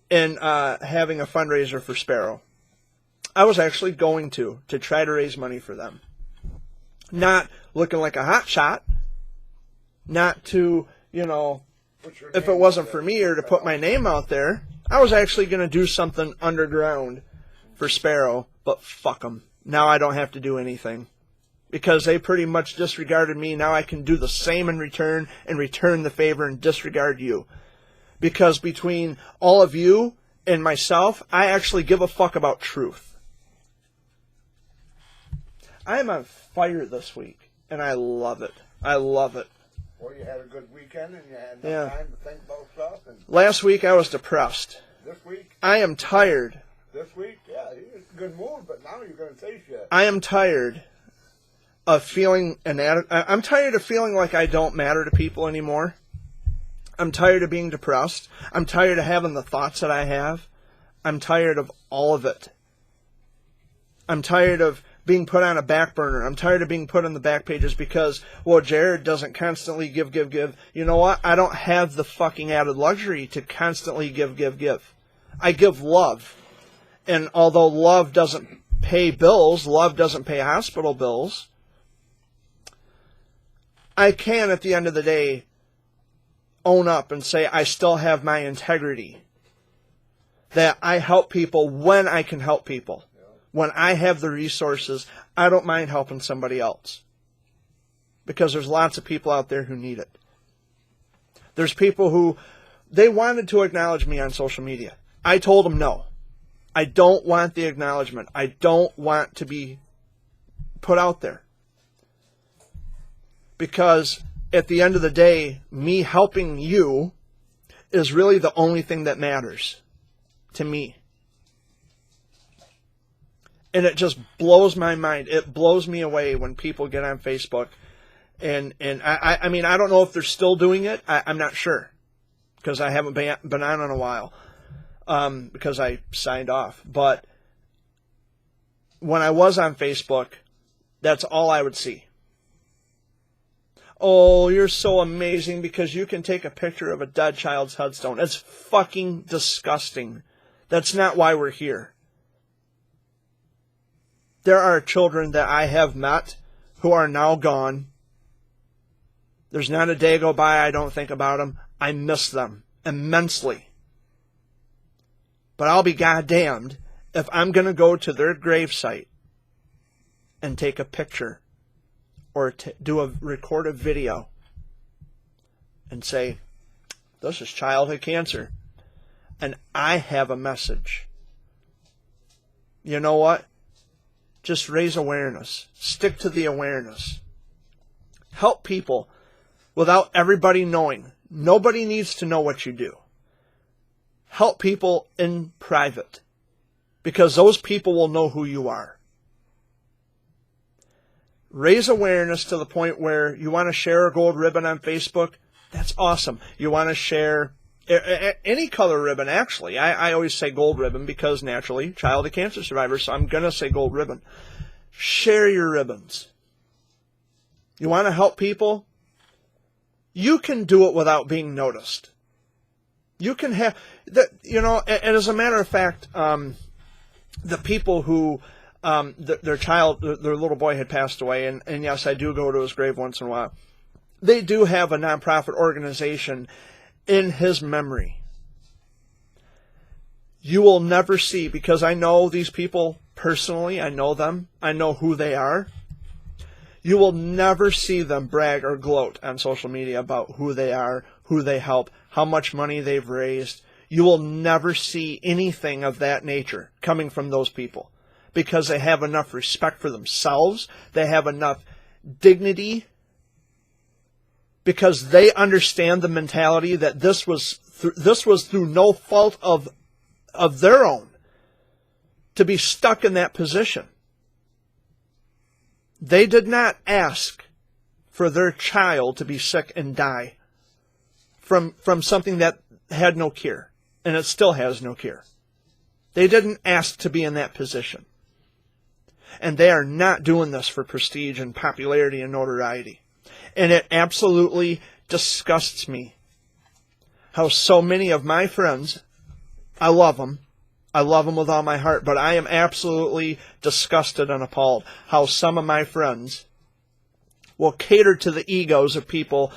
in having a fundraiser for Sparrow. I was actually going to try to raise money for them. Not looking like a hot shot. Not to, if it wasn't for me or to put my name out there. I was actually going to do something underground for Sparrow, but fuck them. Now I don't have to do anything. Because they pretty much disregarded me, now I can do the same in return and return the favor and disregard you. Because between all of you and myself, I actually give a fuck about truth. I am on fire this week, and I love it. I love it. Well, you had a good weekend and you had enough time to think about stuff. And last week I was depressed. This week? I am tired. This week? Yeah, you're in a good mood, but now you're going to say shit. I am tired of feeling I'm tired of feeling like I don't matter to people anymore. I'm tired of being depressed. I'm tired of having the thoughts that I have. I'm tired of all of it. I'm tired of being put on a back burner. I'm tired of being put on the back pages because, well, Jared doesn't constantly give. You know what? I don't have the fucking added luxury to constantly give. I give love. And although love doesn't pay bills, love doesn't pay hospital bills, I can, at the end of the day, own up and say I still have my integrity. That I help people when I can help people. When I have the resources, I don't mind helping somebody else. Because there's lots of people out there who need it. There's people who, they wanted to acknowledge me on social media. I told them no. I don't want the acknowledgement. I don't want to be put out there. Because at the end of the day, me helping you is really the only thing that matters to me. And it just blows my mind. It blows me away when people get on Facebook And I mean, I don't know if they're still doing it. I'm not sure, because I haven't been on in a while, because I signed off. But when I was on Facebook, that's all I would see. Oh, you're so amazing because you can take a picture of a dead child's headstone. It's fucking disgusting. That's not why we're here. There are children that I have met who are now gone. There's not a day go by I don't think about them. I miss them immensely. But I'll be goddamned if I'm going to go to their gravesite and take a picture or record a video and say, this is childhood cancer, and I have a message. You know what? Just raise awareness. Stick to the awareness. Help people without everybody knowing. Nobody needs to know what you do. Help people in private, because those people will know who you are. Raise awareness to the point where you want to share a gold ribbon on Facebook. That's awesome. You want to share any color ribbon, actually. I always say gold ribbon because, naturally, childhood cancer survivor, so I'm going to say gold ribbon. Share your ribbons. You want to help people? You can do it without being noticed. You can have, and as a matter of fact, the people who, their little boy had passed away, and yes, I do go to his grave once in a while. They do have a nonprofit organization in his memory. You will never see, because I know these people personally, I know them, I know who they are. You will never see them brag or gloat on social media about who they are, who they help, how much money they've raised. You will never see anything of that nature coming from those people, because they have enough respect for themselves, they have enough dignity, because they understand the mentality that this was through no fault of their own to be stuck in that position. They did not ask for their child to be sick and die from something that had no cure, and it still has no cure. They didn't ask to be in that position. And they are not doing this for prestige and popularity and notoriety. And it absolutely disgusts me how so many of my friends, I love them with all my heart, but I am absolutely disgusted and appalled how some of my friends will cater to the egos of people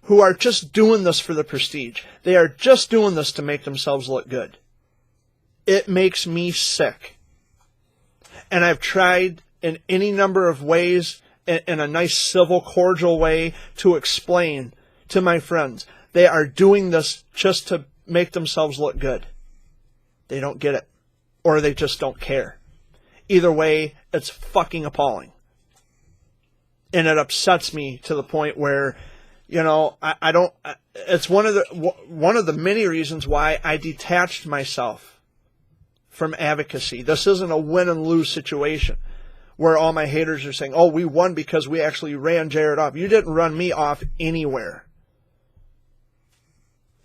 who are just doing this for the prestige. They are just doing this to make themselves look good. It makes me sick. And I've tried in any number of ways, in a nice, civil, cordial way, to explain to my friends. They are doing this just to make themselves look good. They don't get it. Or they just don't care. Either way, it's fucking appalling. And it upsets me to the point where, I don't, it's one of the many reasons why I detached myself from advocacy. This isn't a win and lose situation where all my haters are saying, oh, we won because we actually ran Jared off. You didn't run me off anywhere.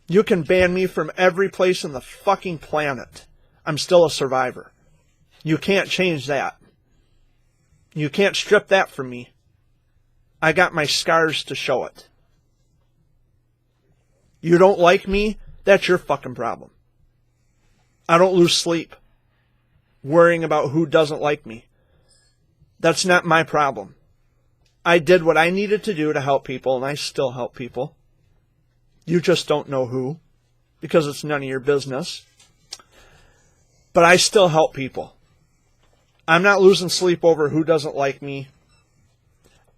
You can ban me from every place on the fucking planet. I'm still a survivor. You can't change that. You can't strip that from me. I got my scars to show it. You don't like me? That's your fucking problem. I don't lose sleep worrying about who doesn't like me. That's not my problem. I did what I needed to do to help people, and I still help people. You just don't know who, because it's none of your business. But I still help people. I'm not losing sleep over who doesn't like me.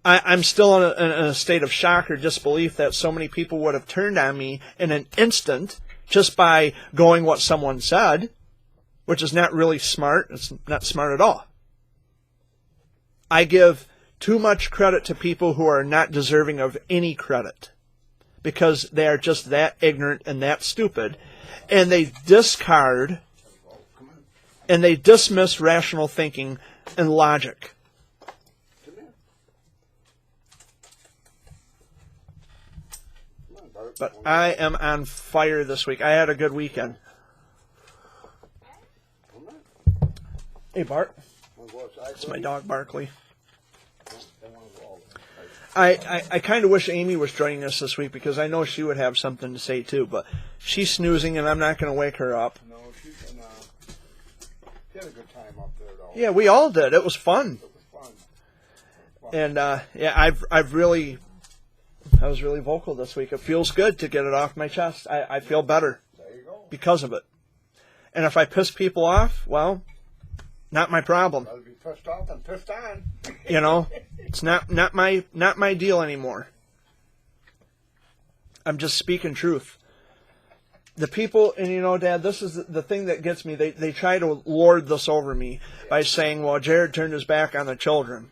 I'm still in a state of shock or disbelief that so many people would have turned on me in an instant just by going what someone said, which is not really smart. It's not smart at all. I give too much credit to people who are not deserving of any credit because they are just that ignorant and that stupid, and they discard and they dismiss rational thinking and logic. But I am on fire this week. I had a good weekend. Hey, Bart. That's my dog, Barkley. I kind of wish Amy was joining us this week because I know she would have something to say too, but she's snoozing and I'm not going to wake her up. No, she had a good time up there, though. Yeah, we all did. It was fun. It was fun. And yeah, I was really vocal this week. It feels good to get it off my chest. I feel better There you go. because of it. And if I piss people off, well, not my problem. Gotta be pissed off and pissed on. You know, it's not my deal anymore. I'm just speaking truth. The people, and you know, Dad, this is the thing that gets me. They try to lord this over me by saying, well, Jared turned his back on the children.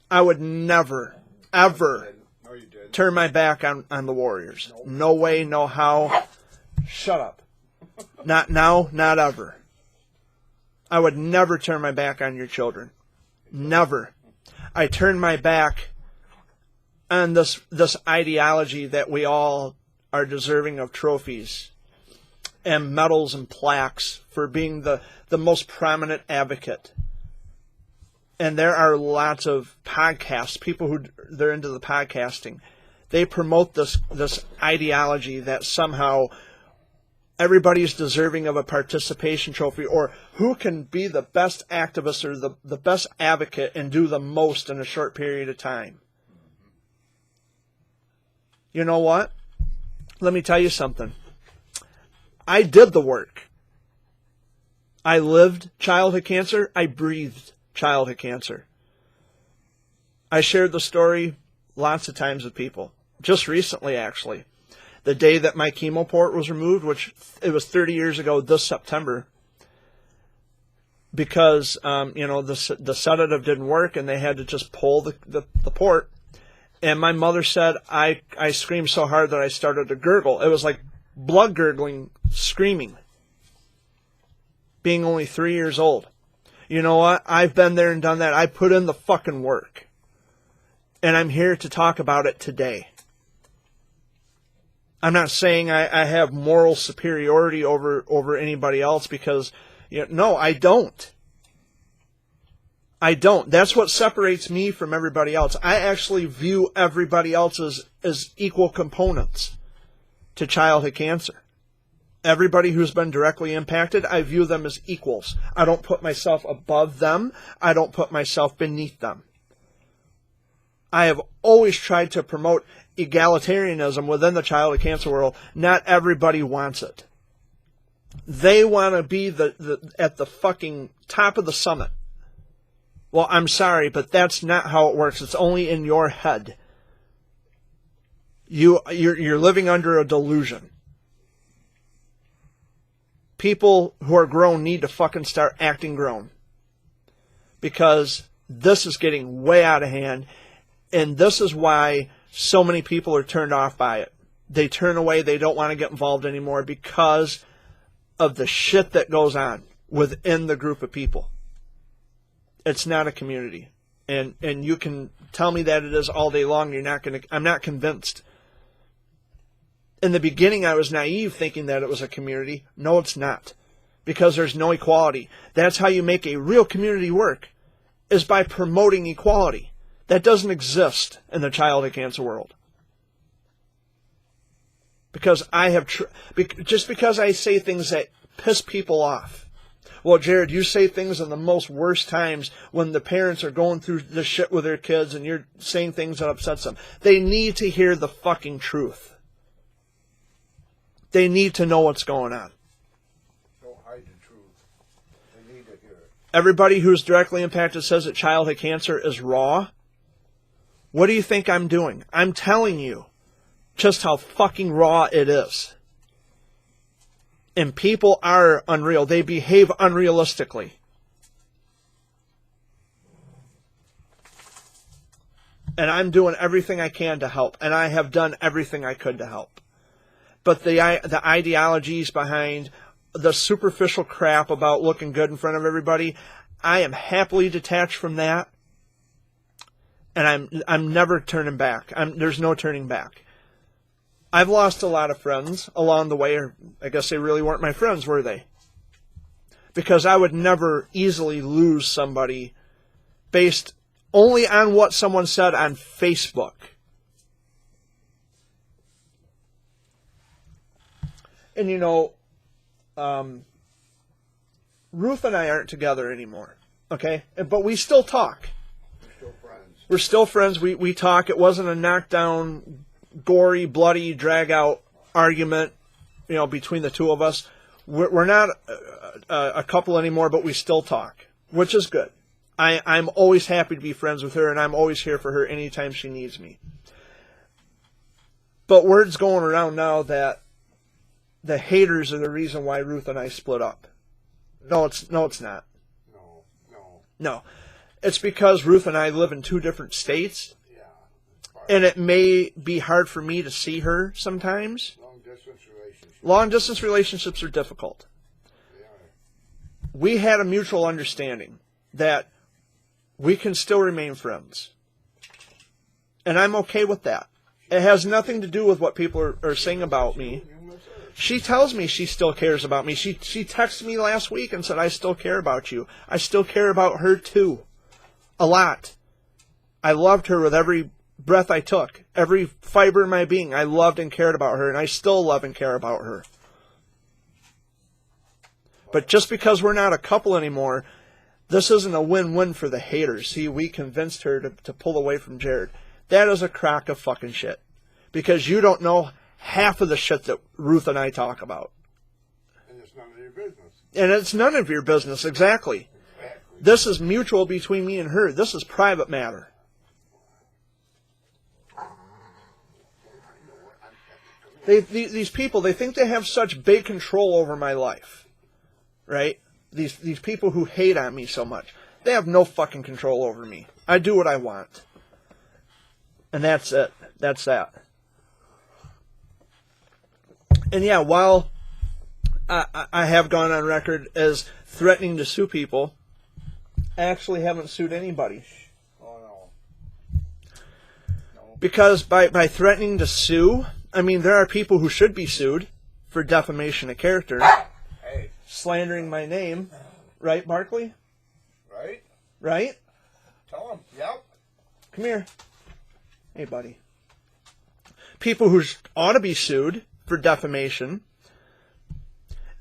I would never, ever No, you did. turn my back on the Warriors. No way, no how. Shut up. Not now, not ever. I would never turn my back on your children. Never. I turned my back on this ideology that we all are deserving of trophies and medals and plaques for being the most prominent advocate. And there are lots of podcasts, people who they're into the podcasting. They promote this ideology that somehow everybody's deserving of a participation trophy, or who can be the best activist or the best advocate and do the most in a short period of time. You know what? Let me tell you something. I did the work. I lived childhood cancer. I breathed childhood cancer. I shared the story lots of times with people. Just recently, actually. The day that my chemo port was removed, which it was 30 years ago this September, because the sedative didn't work and they had to just pull the port. And my mother said I screamed so hard that I started to gurgle. It was like blood gurgling, screaming, being only 3 years old. You know what? I've been there and done that. I put in the fucking work. And I'm here to talk about it today. I'm not saying I have moral superiority over anybody else because, no, I don't. I don't. That's what separates me from everybody else. I actually view everybody else as equal components to childhood cancer. Everybody who's been directly impacted, I view them as equals. I don't put myself above them. I don't put myself beneath them. I have always tried to promote egalitarianism within the childhood cancer world. Not everybody wants it. They want to be at the fucking top of the summit. Well, I'm sorry, but that's not how it works. It's only in your head. You're living under a delusion. People who are grown need to fucking start acting grown. Because this is getting way out of hand. And this is why so many people are turned off by it. They turn away. They don't want to get involved anymore because of the shit that goes on within the group of people. It's not a community. And you can tell me that it is all day long. I'm not convinced. In the beginning, I was naive thinking that it was a community. No, it's not. Because there's no equality. That's how you make a real community work, is by promoting equality. That doesn't exist in the childhood cancer world. Because just because I say things that piss people off. Well, Jared, you say things in the most worst times when the parents are going through the shit with their kids and you're saying things that upsets them. They need to hear the fucking truth. They need to know what's going on. Don't hide the truth. They need to hear it. Everybody who's directly impacted says that childhood cancer is raw. What do you think I'm doing? I'm telling you just how fucking raw it is. And people are unreal. They behave unrealistically. And I'm doing everything I can to help. And I have done everything I could to help. But the ideologies behind the superficial crap about looking good in front of everybody, I am happily detached from that. And I'm never turning back. There's no turning back. I've lost a lot of friends along the way, or I guess they really weren't my friends, were they? Because I would never easily lose somebody based only on what someone said on Facebook. And you know, Ruth and I aren't together anymore, okay? But we still talk. We're still friends. We're still friends. We talk. It wasn't a knockdown, gory, bloody, drag-out argument, you know, between the two of us. We're not a couple anymore, but we still talk, which is good. I'm always happy to be friends with her, and I'm always here for her anytime she needs me. But word's going around now that the haters are the reason why Ruth and I split up. No, it's not. No. It's because Ruth and I live in two different states. Yeah. And it may be hard for me to see her sometimes. Long distance relationships are difficult. They are. We had a mutual understanding that we can still remain friends. And I'm okay with that. It has nothing to do with what people are saying about me. She tells me she still cares about me. She texted me last week and said, I still care about you. I still care about her too. A lot. I loved her with every breath I took. Every fiber in my being. I loved and cared about her, and I still love and care about her. But just because we're not a couple anymore, this isn't a win-win for the haters. See, we convinced her to pull away from Jared. That is a crock of fucking shit. Because you don't know half of the shit that Ruth and I talk about. And it's none of your business. And it's none of your business, exactly. This is mutual between me and her. This is private matter. These people, they think they have such big control over my life. Right? These people who hate on me so much. They have no fucking control over me. I do what I want. And that's it. That's that. And yeah, while I have gone on record as threatening to sue people, I actually haven't sued anybody. Oh, no. Because by threatening to sue, I mean, there are people who should be sued for defamation of character. Hey. Slandering my name. Right, Barkley? Right? Right? Tell him. Yep. Come here. Hey, buddy. People who ought to be sued for defamation.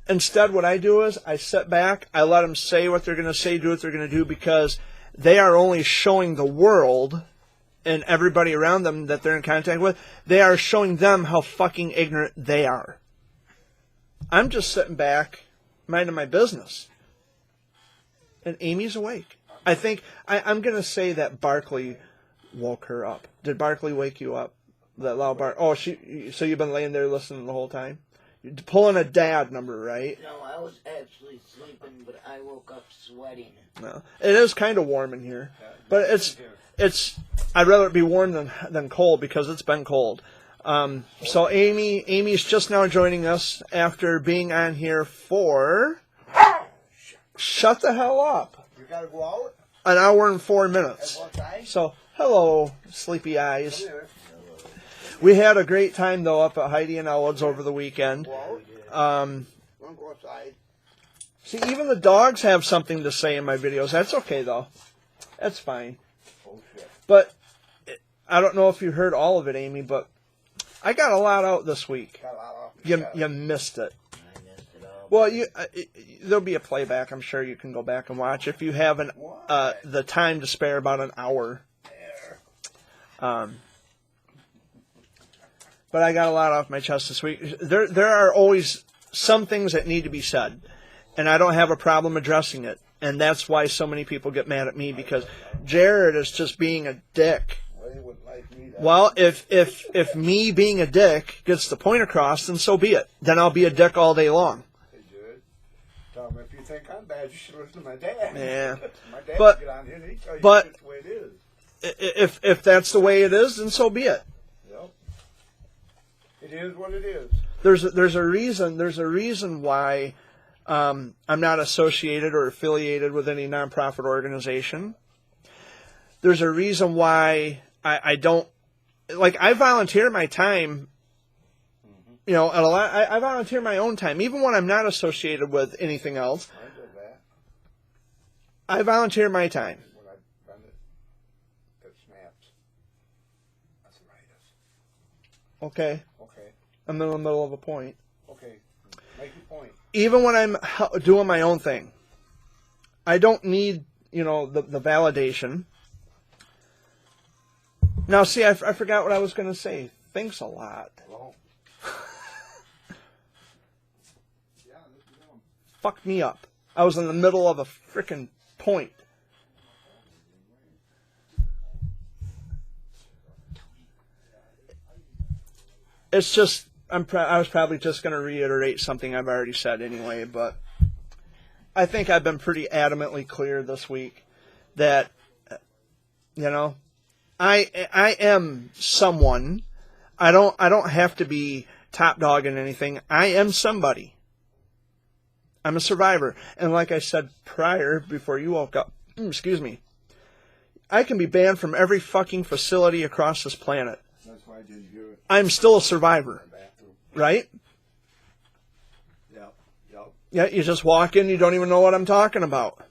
Instead, what I do is I sit back, I let them say what they're going to say, do what they're going to do, because they are only showing the world and everybody around them that they're in contact with, they are showing them how fucking ignorant they are. I'm just sitting back, minding my business. And Amy's awake. I think, I'm going to say that Barkley woke her up. Did Barkley wake you up? That loud bark. Oh, so you've been laying there listening the whole time? You're pulling a dad number, right? No, I was actually sleeping, but I woke up sweating. No. It is kind of warm in here. But it's I'd rather it be warm than cold, because it's been cold. So Amy's just now joining us after being on here for... Shut the hell up. You gotta go out? An hour and 4 minutes. At what time? So, hello, sleepy eyes. Come here. We had a great time, though, up at Heidi and Elwood's over the weekend. Go out. Don't go outside. See, even the dogs have something to say in my videos. That's okay, though. That's fine. Oh, shit. But I don't know if you heard all of it, Amy, but I got a lot out this week. Got a lot off your chest. You missed it. I missed it all. Well, there'll be a playback. I'm sure you can go back and watch if you have the time to spare, about an hour. There. But I got a lot off my chest this week. There are always some things that need to be said, and I don't have a problem addressing it. And that's why so many people get mad at me, because Jared is just being a dick. Well, you wouldn't like me that. Well, if me being a dick gets the point across, then so be it. Then I'll be a dick all day long. Hey, Jared. Tell him if you think I'm bad, you should listen to my dad. Yeah. My dad But- get on here and he tell you but- it's the way it is. If that's the way it is, then so be it. Yep. It is what it is. There's a reason why I'm not associated or affiliated with any nonprofit organization. There's a reason why I don't, like, I volunteer my time you know, and I volunteer my own time, even when I'm not associated with anything else. I did that. I volunteer my time. When I bend it, it snaps. Arthritis. Okay, Okay. I'm in the middle of a point. Okay. Make your point. Even when I'm doing my own thing, I don't need, you know, the validation. Now, see, I forgot what I was going to say. Thanks a lot. Well. Yeah, this is them. Fucked me up. I was in the middle of a freaking point. It's just, I was probably just going to reiterate something I've already said anyway, but I think I've been pretty adamantly clear this week that, you know, I am someone. I don't have to be top dog in anything. I am somebody. I'm a survivor. And like I said prior, before you woke up, excuse me, I can be banned from every fucking facility across this planet. That's why I didn't hear it I'm still a survivor, in the bathroom. right? Yep. Yep. Yeah, you just walk in, you don't even know what I'm talking about.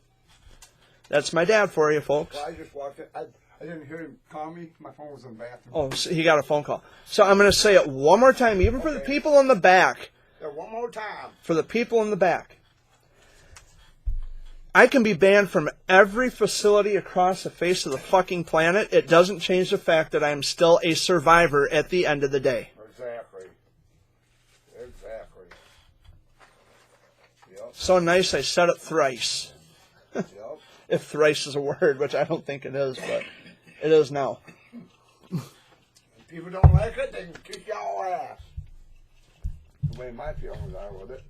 That's my dad for you, folks. Well, I just walked in. I didn't hear him call me. My phone was in the bathroom. Oh, so he got a phone call. So I'm going to say it one more time, even for the people in the back. Yeah, one more time. For the people in the back. I can be banned from every facility across the face of the fucking planet. It doesn't change the fact that I'm still a survivor at the end of the day. Exactly. Exactly. Yep. So nice I said it thrice. Yep. If thrice is a word, which I don't think it is, but it is now. If people don't like it, they can kick y'all ass. The way my feelings are with it.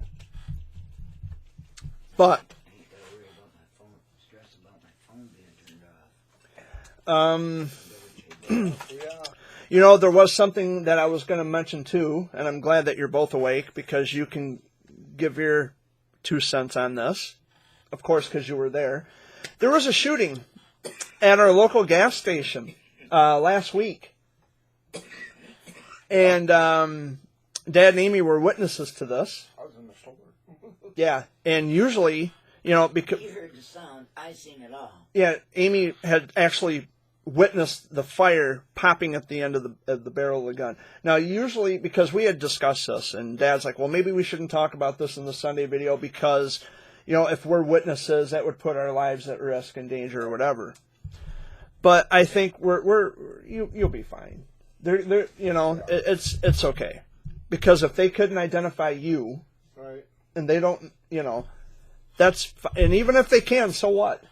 But I ain't gotta worry about my phone. Stress about my phone being turned off. Yeah. you know, there was something that I was going to mention too, and I'm glad that you're both awake because you can give your 2 cents on this. Of course, because you were there. There was a shooting at our local gas station last week. And Dad and Amy were witnesses to this. I was in the store. Yeah, and usually, you know, because You heard the sound. I seen it all. yeah, Amy had actually witnessed the fire popping at the end of the barrel of the gun. Now, usually, because we had discussed this, and Dad's like, well, maybe we shouldn't talk about this in the Sunday video because, you know, if we're witnesses, that would put our lives at risk and danger or whatever. But I think you'll be fine. They're you know, it's okay. Because if they couldn't identify you, Right. and they don't, you know, and even if they can, so what?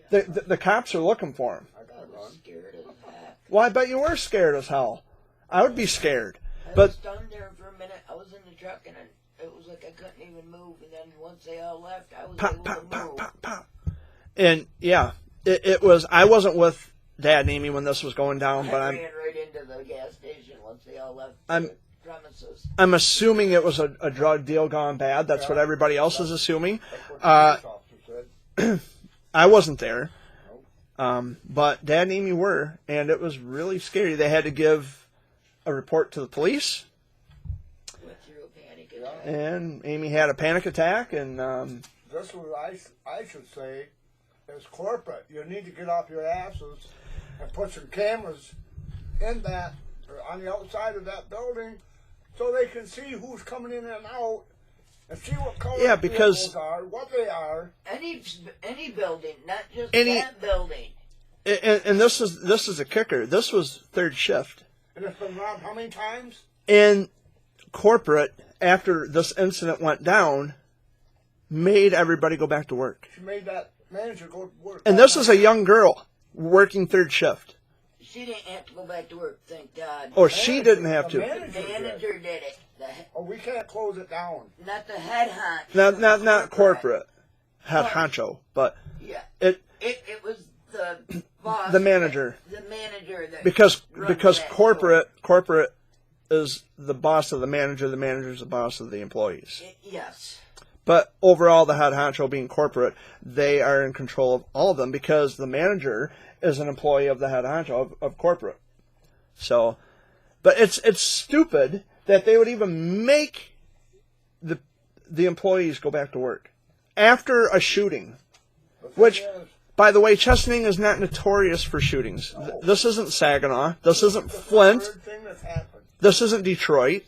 The cops are looking for him. I gotta I was run. scared as heck. Well, I bet you were scared as hell. I would be scared. I But was stunned there for a minute. I was in the truck and it was like I couldn't even move. And then once they all left, I was pop, able pop, to pop, move. pop, pop. And yeah, it was. I wasn't with Dad and Amy when this was going down, but I ran right into the gas station once they all left I'm- the premises. I'm assuming it was a drug deal gone bad. That's what everybody else is assuming. That's what the police officer said. I wasn't there. But Dad and Amy were, and it was really scary. They had to give a report to the police, Went through a panic attack. and Amy had a panic attack, and This is what I should say is corporate. You need to get off your asses and put some cameras in that or on the outside of that building so they can see who's coming in and out and see what color Yeah, the because- vehicles are, what they are. Any building, not just Any- that building. and this is a kicker. This was third shift, And it's been robbed how many times? and corporate after this incident went down made everybody go back to work. She made that manager go to work. And this is a young girl working third shift, She didn't have to go back to work, thank God. or she didn't have The to. manager The did. manager did it. Oh, we can't close it down. Not the head honcho. Not corporate, head honcho, but Yeah. it It was the boss. the manager. The manager that Because runs that corporate is the boss of the manager is the boss of the employees. store. Yes. But overall, the head honcho being corporate, they are in control of all of them because the manager is an employee of the head honcho of corporate. So, but it's stupid that they would even make the employees go back to work after a shooting. Which, by the way, Chesaning is not notorious for shootings. This isn't Saginaw. This isn't Flint. Third thing that's happened. This isn't Detroit.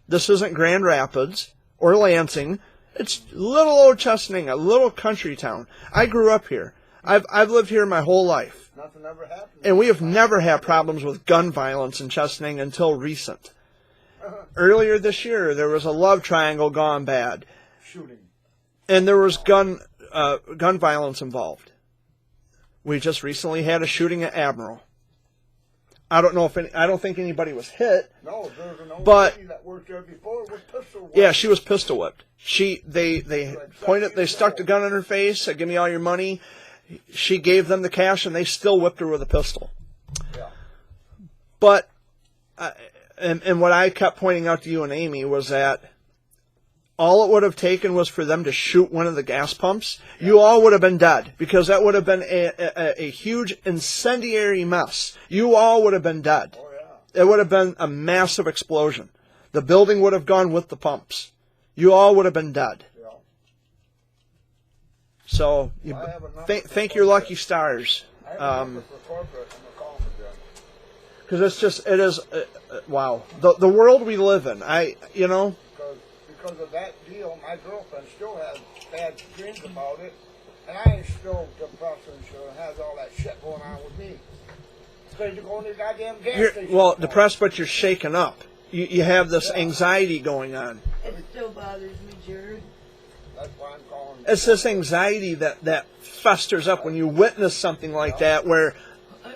This isn't Grand Rapids or Lansing. It's little old Chesaning, a little country town. I grew up here. I've lived here my whole life. Nothing ever happened. And we have never had problems with gun violence in Chesaning until recent. Earlier this year, there was a love triangle gone bad. Shooting. And there was gun violence involved. We just recently had a shooting at Admiral. I don't think anybody was hit. No, there was an old But- lady that worked there before with pistol whipped. Yeah, she was pistol whipped. They stuck the gun in her face, said, "Give me all your money." She gave them the cash, and they still whipped her with a pistol. Yeah. But, and what I kept pointing out to you and Amy was that all it would have taken was for them to shoot one of the gas pumps. You all would have been dead, because that would have been a huge incendiary mess. You all would have been dead. Oh yeah. It would have been a massive explosion. The building would have gone with the pumps. You all would have been dead. Yeah. So, I have a number thank your lucky stars. I have a number for corporate. I'm gonna call them again. Because it is, wow. The world we live in, Because of that deal, my girlfriend still has bad dreams about it, and I ain't still depressed and she has all that shit going on with me. Because you're going to the goddamn gas station. well, depressed, but you're shaken up. You have this anxiety going on. It still bothers me, Jared. That's why I'm calling. It's this anxiety that festers up when you witness something like that, where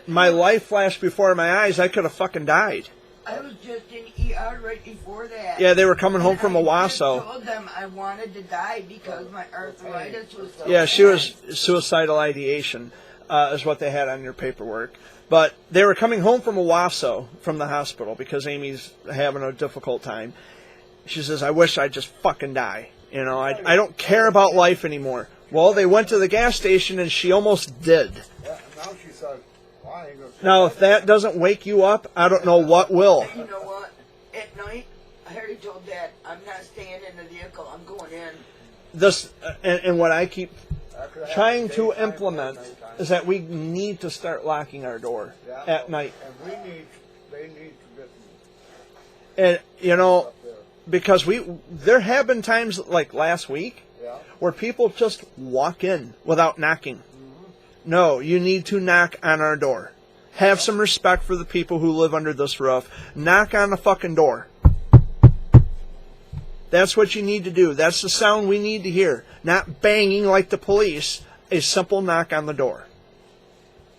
my life flashed before my eyes. I could have fucking died. I was just in ER right before that. Yeah, they were coming home from I Owasso. told them I wanted to die because my arthritis was so Yeah, she bad. was suicidal ideation, is what they had on your paperwork. But they were coming home from Owasso from the hospital because Amy's having a difficult time. She says, "I wish I'd just fucking die. I don't care about life anymore." Well, they went to the gas station and she almost did. Yeah, and now she says, well, I ain't gonna say Now, if that doesn't wake you up, I don't know what will. You know what? At night, I already told Dad, I'm not staying in the vehicle. I'm going in. This and what I keep that could happen trying to daytime, implement nighttime. is that we need to start locking our door Yeah. at night. And they need to get And up there. because there have been times like last week Yeah. where people just walk in without knocking. No, you need to knock on our door. Have some respect for the people who live under this roof. Knock on the fucking door. That's what you need to do. That's the sound we need to hear. Not banging like the police. A simple knock on the door.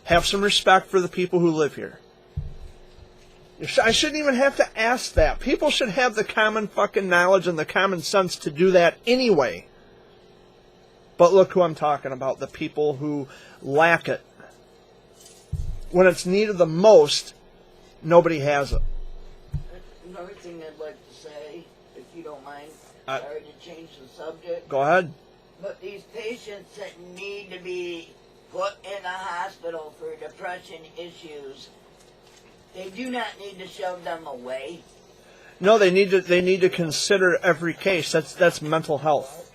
Have some respect for the people who live here. I shouldn't even have to ask that. People should have the common fucking knowledge and the common sense to do that anyway. But look who I'm talking about. The people who lack it. When it's needed the most, nobody has it. Another thing I'd like to say, if you don't mind, Uh, sorry to change the subject, Go ahead. but these patients that need to be put in a hospital for depression issues, they do not need to shove them away. No, they need to consider every case. That's mental health.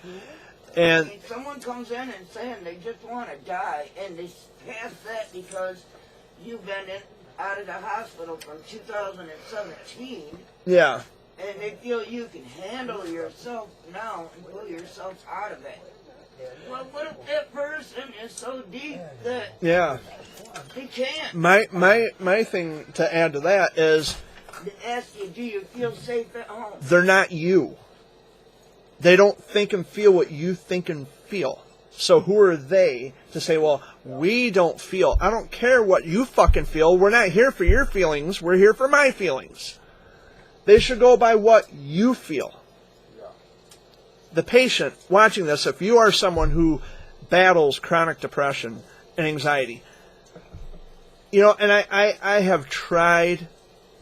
I And mean, someone comes in and saying they just want to die, and they pass that because you've been out of the hospital from 2017, yeah, and they feel you can handle yourself now and pull yourself out of it. Well, what if that person is so deep that yeah. they can't? My thing to add to that is They ask you, do you feel safe at home? they're not you. They don't think and feel what you think and feel. So who are they to say, well, we don't feel. I don't care what you fucking feel. We're not here for your feelings. We're here for my feelings. They should go by what you feel. The patient watching this, if you are someone who battles chronic depression and anxiety, and I have tried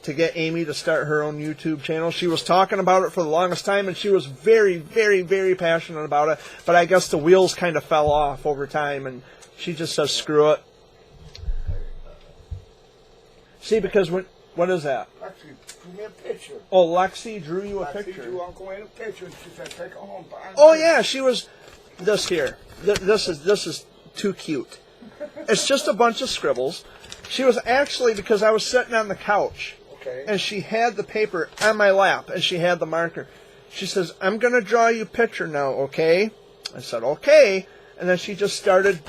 to get Amy to start her own YouTube channel. She was talking about it for the longest time, and she was very, very, very passionate about it. But I guess the wheels kind of fell off over time, and she just says, screw it. See, because What is that? Lexi drew me a picture. Oh, Lexi drew you a Lexi picture. drew Uncle Wayne a picture, and she said, "Take it home." Oh yeah, she was. This here. This is too cute. It's just a bunch of scribbles. She was actually, because I was sitting on the couch, Okay. and she had the paper on my lap, and she had the marker. She says, "I'm gonna draw you a picture now, okay?" I said, "Okay," and then she just started.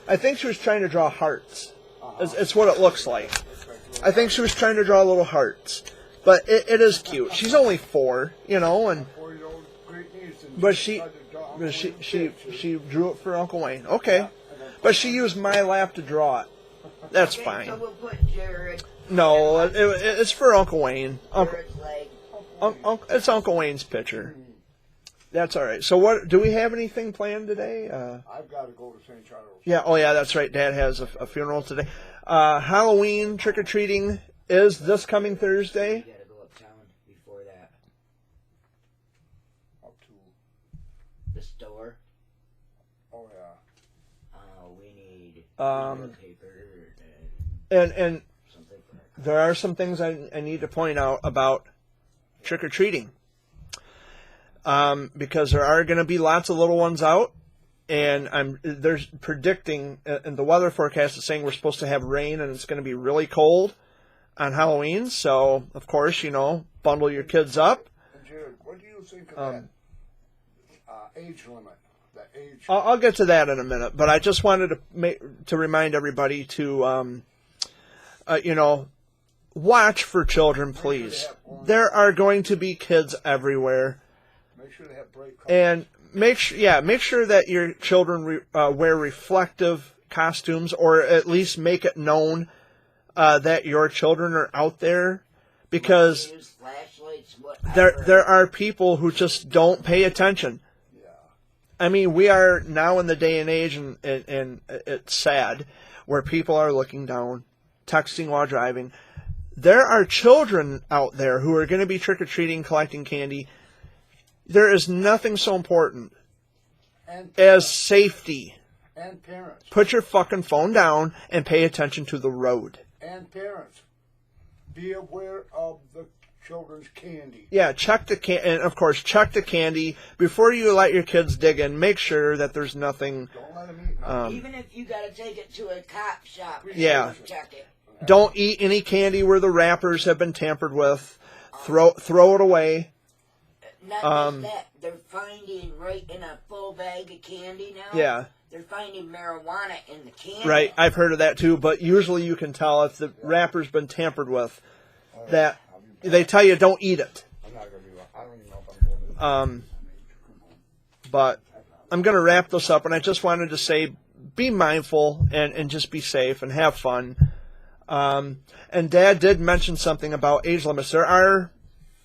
I think she was trying to draw hearts. It's what it looks like. I think she was trying to draw little hearts, but it is cute. She's only 4, you know, and 4-year-old great niece. And but she tried to draw Uncle but Wayne she a picture. she drew it for Uncle Wayne. Okay, but she used my lap to draw it. That's Okay, fine. so we'll put Jared. No, it's for Uncle Wayne. Jared's leg. It's Uncle Wayne's picture. That's all right. So what? Do we have anything planned today? I've got to go to St. Charles. Yeah. Oh yeah, that's right. Dad has a funeral today. Halloween trick or treating is this coming Thursday. You gotta go uptown before that. Up to, The store. oh yeah. We need Um, paper And something for that. there are some things I need to point out about trick or treating. Because there are going to be lots of little ones out, and there's predicting, and the weather forecast is saying we're supposed to have rain, and it's going to be really cold on Halloween. So, of course, bundle your kids up. And Jared, what do you think of that age limit? The age. I'll get to that in a minute, but I just wanted to remind everybody to, watch for children, please. There are going to be kids everywhere. Make sure they have bright colors. And make sure that your children wear reflective costumes, or at least make it known that your children are out there, because Use flashlights, whatever. there are people who just don't pay attention. Yeah. I mean, we are now in the day and age, and it's sad, where people are looking down, texting while driving. There are children out there who are going to be trick-or-treating, collecting candy. There is nothing so important And as safety. and parents. Put your fucking phone down and pay attention to the road. And parents. Be aware of the children's candy. Yeah, and of course, check the candy before you let your kids dig in. Make sure that there's nothing. Don't let them eat nothing. Even if you gotta take it to a cop shop. Yeah. Check it. Don't eat any candy where the wrappers have been tampered with. Throw it away. Not just that, they're finding right in a full bag of candy now. Yeah. They're finding marijuana in the candy. Right, I've heard of that too, but usually you can tell if the wrapper's been tampered with. That they tell you don't eat it. I'm not going to be. I don't even know if I'm going to. But I'm going to wrap this up, and I just wanted to say, be mindful and just be safe and have fun. And Dad did mention something about age limits.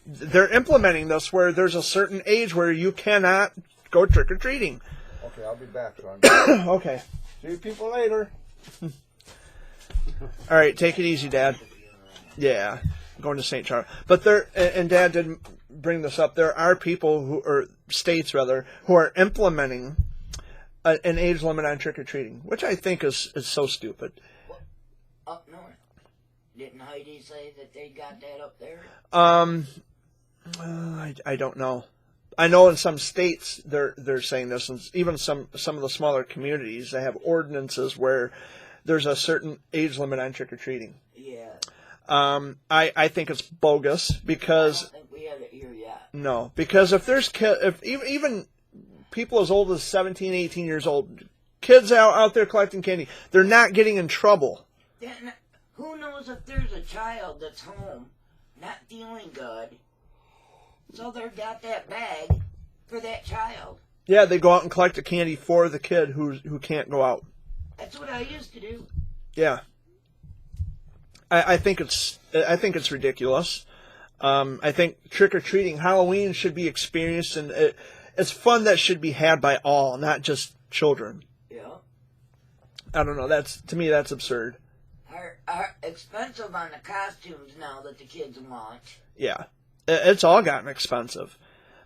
They're implementing this where there's a certain age where you cannot go trick or treating. Okay, I'll be back. So I'm Okay. see you people later. All right, take it easy, Dad. Yeah, going to St. Charles. But and Dad did bring this up. There are people or states rather, who are implementing an age limit on trick or treating, which I think is so stupid. Up north. Didn't Heidi say that they got that up there? I don't know. I know in some states they're saying this, and even some of the smaller communities, they have ordinances where there's a certain age limit on trick or treating. Yeah. I think it's bogus I because don't think we have it here yet. no, because if there's if even people as old as 17, 18 years old, kids out there collecting candy, they're not getting in trouble. Then who knows if there's a child that's home, not feeling good, so they've got that bag for that child. Yeah, they go out and collect the candy for the kid who can't go out. That's what I used to do. Yeah, I think it's ridiculous. I think trick or treating, Halloween should be experienced, and it's fun that should be had by all, not just children. Yeah. I don't know. To me that's absurd. Are expensive on the costumes now that the kids want. Yeah, it's all gotten expensive,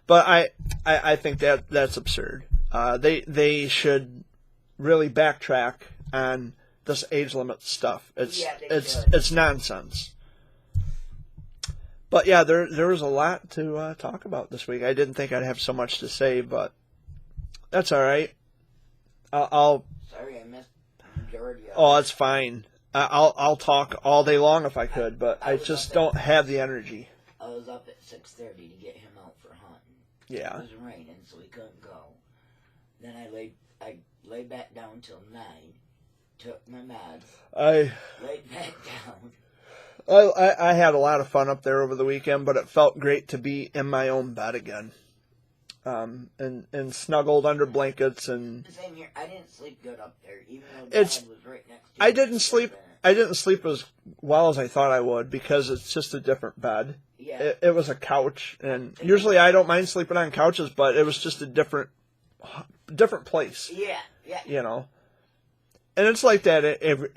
but I think that's absurd. They should really backtrack on this age limit stuff. Yeah, they should. It's nonsense. But yeah, there was a lot to talk about this week. I didn't think I'd have so much to say, but that's all right. I'll Sorry, I missed the majority of it. Oh, that's fine. I'll talk all day long if I could, but I I was just up don't have the energy. I was up at 6:30 to get him out for hunting. Yeah. It was raining, so we couldn't go. Then I laid back down till 9. Took my meds. I Laid back down. I had a lot of fun up there over the weekend, but it felt great to be in my own bed again, and snuggled under blankets. And Same here. I didn't sleep good up there, even though It's- Dad was right next to I me. didn't sleep. I didn't sleep as well as I thought I would because it's just a different bed. Yeah. It was a couch, and usually I don't mind sleeping on couches, but it was just a different place, Yeah. you know. And it's like that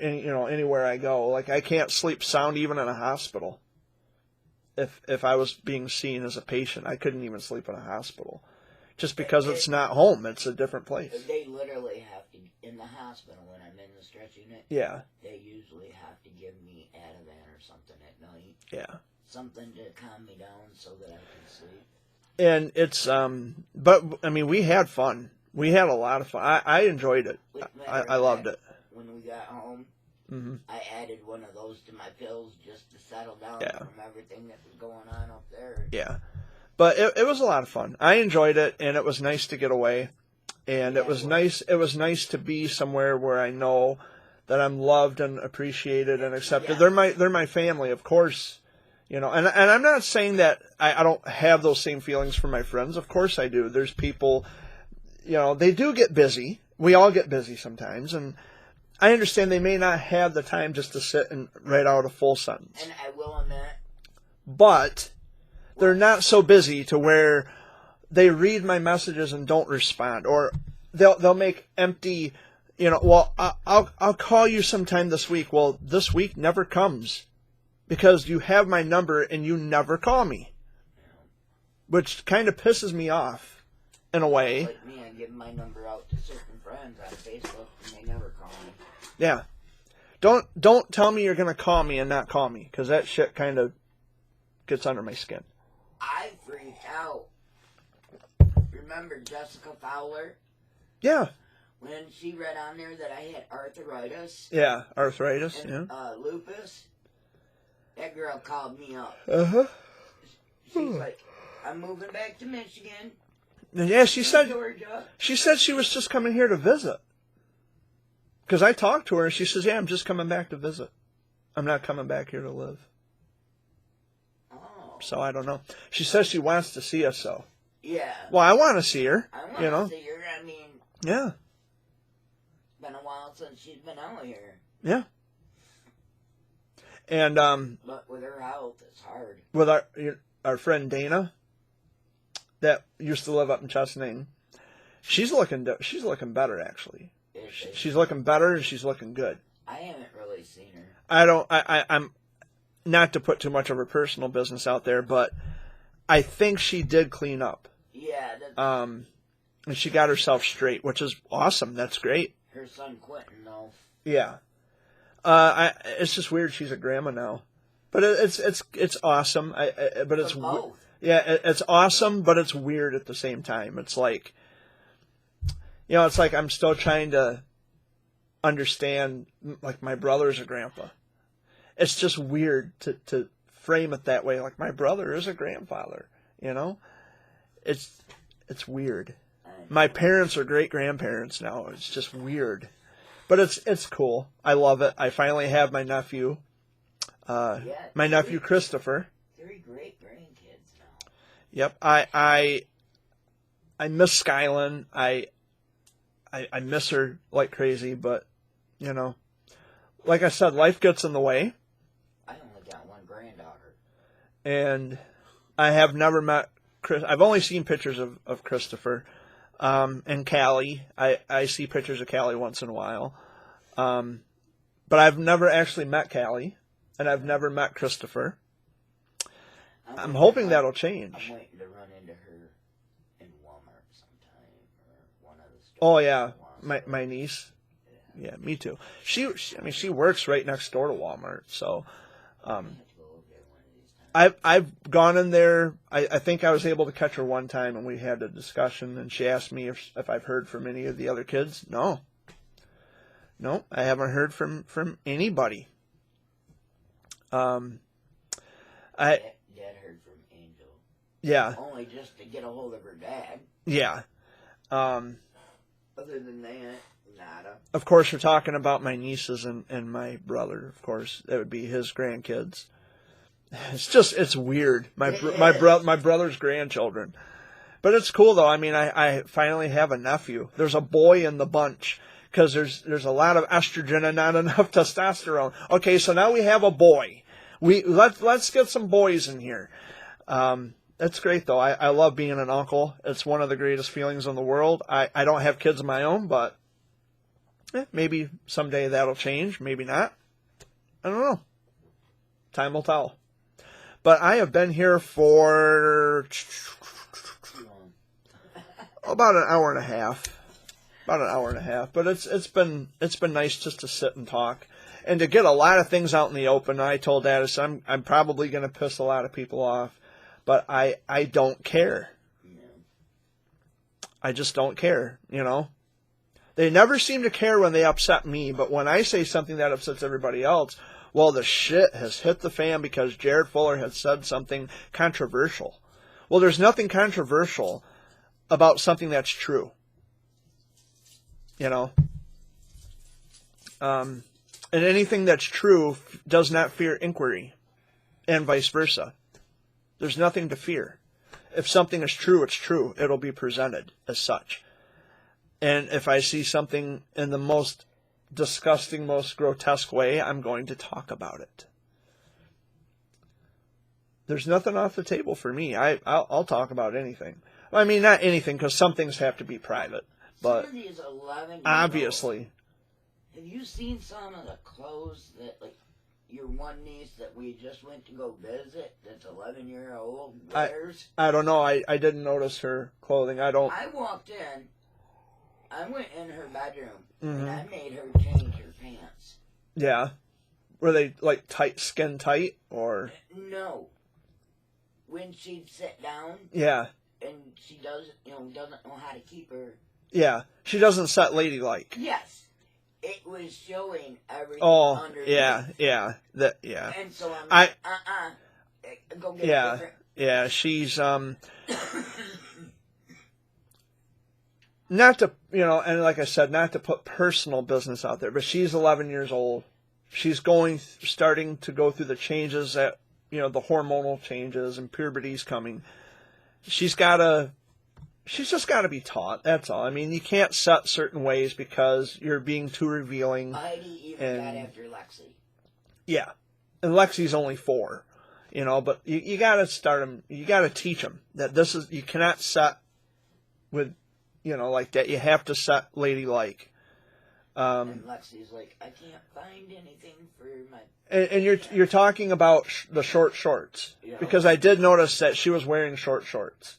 anywhere I go. Like I can't sleep sound even in a hospital. If I was being seen as a patient, I couldn't even sleep in a hospital, just because it's not home. It's a different place. They literally have to, in the hospital when I'm in the stretch unit, Yeah, they usually have to give me Ativan or something at night. yeah. Something to calm me down so that I can sleep. And it's but I mean, we had fun. We had a lot of fun. I enjoyed it. I loved it. When we got home, Hmm. I added one of those to my pills just to settle down Yeah. from everything that was going on up there. Yeah, but it was a lot of fun. I enjoyed it, and it was nice to get away. And Yeah, it was it was. nice. It was nice to be somewhere where I know that I'm loved and appreciated and accepted. Yeah. They're my family, of course. You know, and I'm not saying that I don't have those same feelings for my friends. Of course I do. There's people, you know, they do get busy. We all get busy sometimes, and I understand they may not have the time just to sit and write out a full sentence. And I will admit, But they're not so busy to where they read my messages and don't respond, or they'll make empty, you know, well, I'll call you sometime this week. Well, this week never comes because you have my number and you never call me, which kind of pisses me off in a way. like me, I give my number out to certain friends on Facebook and they never call me. Yeah. Don't tell me you're going to call me and not call me, because that shit kind of gets under my skin. I freaked out. Remember Jessica Fowler? Yeah. When she read on there that I had arthritis Yeah. Arthritis. Yeah. and lupus, that girl called me up. Uh-huh. She's like, I'm moving back to Michigan. Yeah, she said Georgia. she was just coming here to visit. Because I talked to her and she says, yeah, I'm just coming back to visit. I'm not coming back here to live. Oh. So I don't know. She says she wants to see us, so. Yeah. Well, I want to see her, I want you know. to see her. I mean, Yeah. it's been a while since she's been out here. Yeah. And But with her health, it's hard. with our friend Dana, that used to live up in Chesaning, she's looking better, actually. She's looking better and she's looking good. I haven't really seen her. I'm not to put too much of her personal business out there, but I think she did clean up. Yeah, And she got herself straight, which is awesome. That's great. her son Quentin, though. Yeah. It's just weird. She's a grandma now, but it's awesome. But it's For both. it's awesome, but it's weird at the same time. It's like, you know, it's like I'm still trying to understand. Like my brother's a grandpa. It's just weird to frame it that way. Like my brother is a grandfather. You know, it's weird. My parents are great grandparents now. It's just weird, but it's cool. I love it. I finally have my nephew, my nephew Christopher. 3 great grandkids now. Yep. I miss Skylin. I miss her like crazy, but you know, like I said, life gets in the way, I only got 1 granddaughter. and I have never met Chris. I've only seen pictures of Christopher. And Callie. I see pictures of Callie once in a while. But I've never actually met Callie, and I've never met Christopher. I'm hoping that'll change. I'm waiting to run into her in Walmart sometime, or one of the stores. Oh yeah, Walmart. my niece. Yeah, me too. She works right next door to Walmart, so I have to go over there one of these times. I've gone in there. I think I was able to catch her one time, and we had a discussion, and she asked me if I've heard from any of the other kids. No, I haven't heard from anybody. Dad heard from Angel. Yeah, Only just to get a hold of her dad. yeah. Other than that, nada. Of course, we're talking about my nieces and my brother. Of course, that would be his grandkids. It's weird. My brother's grandchildren, but it's cool though. I mean, I finally have a nephew. There's a boy in the bunch because there's a lot of estrogen and not enough testosterone. Okay, so now we have a boy. Let's get some boys in here. That's great though. I love being an uncle. It's one of the greatest feelings in the world. I don't have kids of my own, but maybe someday that'll change. Maybe not. I don't know. Time will tell. But I have been here for about an hour and a half. But it's been nice just to sit and talk and to get a lot of things out in the open. I told Addis I'm probably going to piss a lot of people off, but I don't care. I just don't care, you know. They never seem to care when they upset me, but when I say something that upsets everybody else, well, the shit has hit the fan because Jared Fuller has said something controversial. Well, there's nothing controversial about something that's true. You know? And anything that's true does not fear inquiry, and vice versa. There's nothing to fear. If something is true, it's true. It'll be presented as such. And if I see something in the most disgusting, most grotesque way, I'm going to talk about it. There's nothing off the table for me. I'll talk about anything. I mean, not anything, because some things have to be private. But Some of these 11 obviously. Have you seen some of the clothes that, like, your one niece that we just went to go visit, that's 11-year-old, wears? I don't know. I didn't notice her clothing. I walked in. I went in her bedroom, Mm-hmm. and I made her change her pants. Yeah. Were they like tight, skin tight, or? No. When she'd sit down, Yeah. and she doesn't know how to keep her. Yeah. She doesn't set ladylike. Yes. It was showing everything Oh, underneath. yeah. Yeah. And so I'm like, go get Yeah. a different. Yeah. She's not to, and like I said, not to put personal business out there, but she's 11 years old. She's starting to go through the changes that, the hormonal changes and puberty's coming. She's just got to be taught. That's all. I mean, you can't set certain ways because you're being too revealing. Heidi even got after Lexi. Yeah. And Lexi's only 4, but you got to start them. You got to teach them that you cannot set with, like that. You have to set ladylike. And Lexi's like, I can't find anything for my. And you're talking about the short shorts, because I did notice that she was wearing short shorts,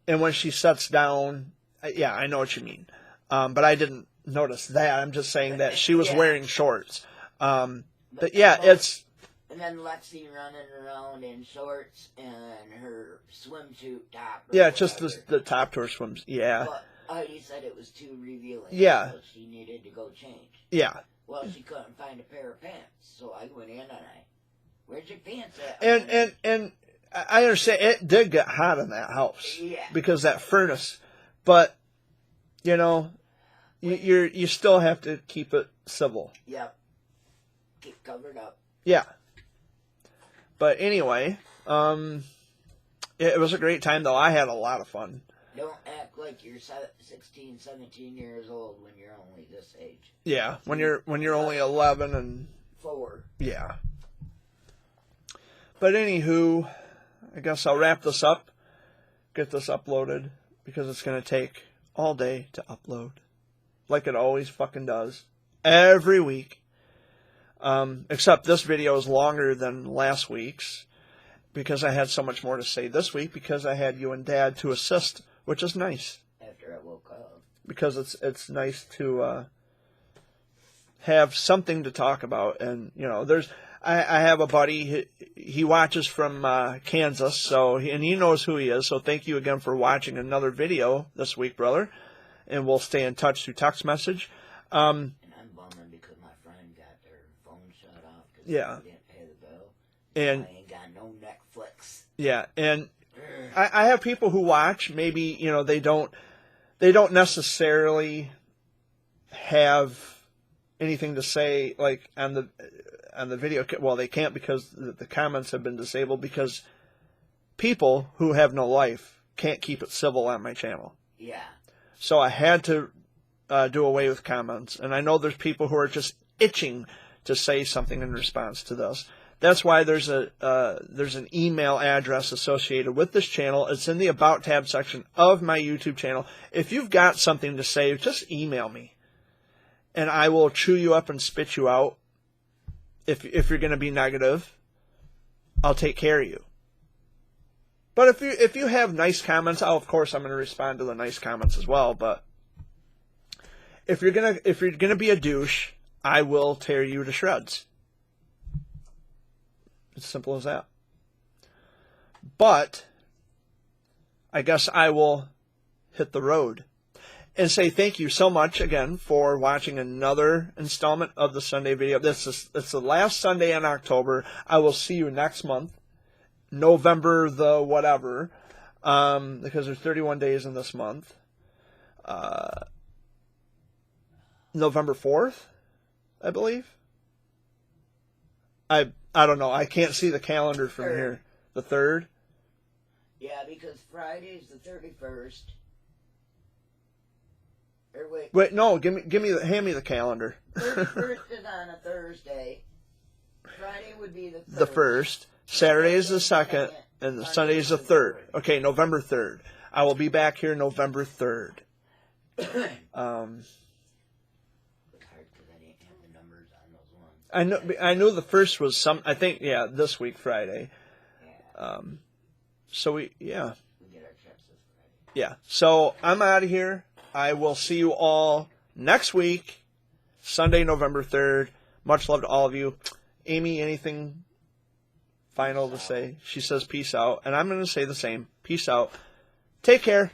and when she sits down, yeah, I know what you mean, but I didn't notice that. I'm just saying that she was wearing shorts. But yeah, it's. And then Lexi running around in shorts and her swimsuit top. Yeah, just the top to her swims. Yeah. But Heidi said it was too revealing. Yeah. So she needed to go change. Yeah. Well, she couldn't find a pair of pants, so I went in and where's your pants at? And I understand it did get hot in that house. Yeah. Because that furnace, but you still have to keep it civil. Yep. Keep covered up. Yeah. But anyway, it was a great time though. I had a lot of fun. Don't act like you're 16, 17 years old when you're only this age. Yeah, when you're only 11 and 4. yeah. But anywho, I guess I'll wrap this up, get this uploaded, because it's going to take all day to upload, like it always fucking does, every week. Except this video is longer than last week's, because I had so much more to say this week, because I had you and Dad to assist, which is nice. After I woke up. Because it's nice to have something to talk about. And, you know, I have a buddy, he watches from Kansas, and he knows who he is. So thank you again for watching another video this week, brother. And we'll stay in touch through text message. And I'm bumming because my friend got their phone shut off because Yeah. they didn't pay the bill. And I ain't got no Netflix. yeah, and I have people who watch. Maybe, you know, they don't necessarily have anything to say like on the video. Well, they can't because the comments have been disabled because people who have no life can't keep it civil on my channel. Yeah. So I had to do away with comments, and I know there's people who are just itching to say something in response to this. That's why there's an email address associated with this channel. It's in the About tab section of my YouTube channel. If you've got something to say, just email me, and I will chew you up and spit you out. If you're going to be negative, I'll take care of you. But if you have nice comments, of course I'm going to respond to the nice comments as well. But if you're gonna be a douche, I will tear you to shreds. It's simple as that. But I guess I will hit the road and say thank you so much again for watching another installment of the Sunday video. It's the last Sunday in October. I will see you next month, November the whatever, because there's 31 days in this month. November 4th, I believe. I don't know. I can't see the calendar from here. The 3rd? Yeah, because Friday's the 31st. Or Wait, no. Hand me the calendar. 31st is on a Thursday. Friday would be the 1st. The 1st. Saturday is the 2nd, and the Sunday is the 3rd. Okay, November 3rd. I will be back here November 3rd. I know the 1st was I think, yeah, this week, Friday. Yeah. So We get our checks this Friday. Yeah. So I'm out of here. I will see you all next week, Sunday, November 3rd. Much love to all of you. Amy, anything final to say? She says peace out. And I'm going to say the same. Peace out. Take care.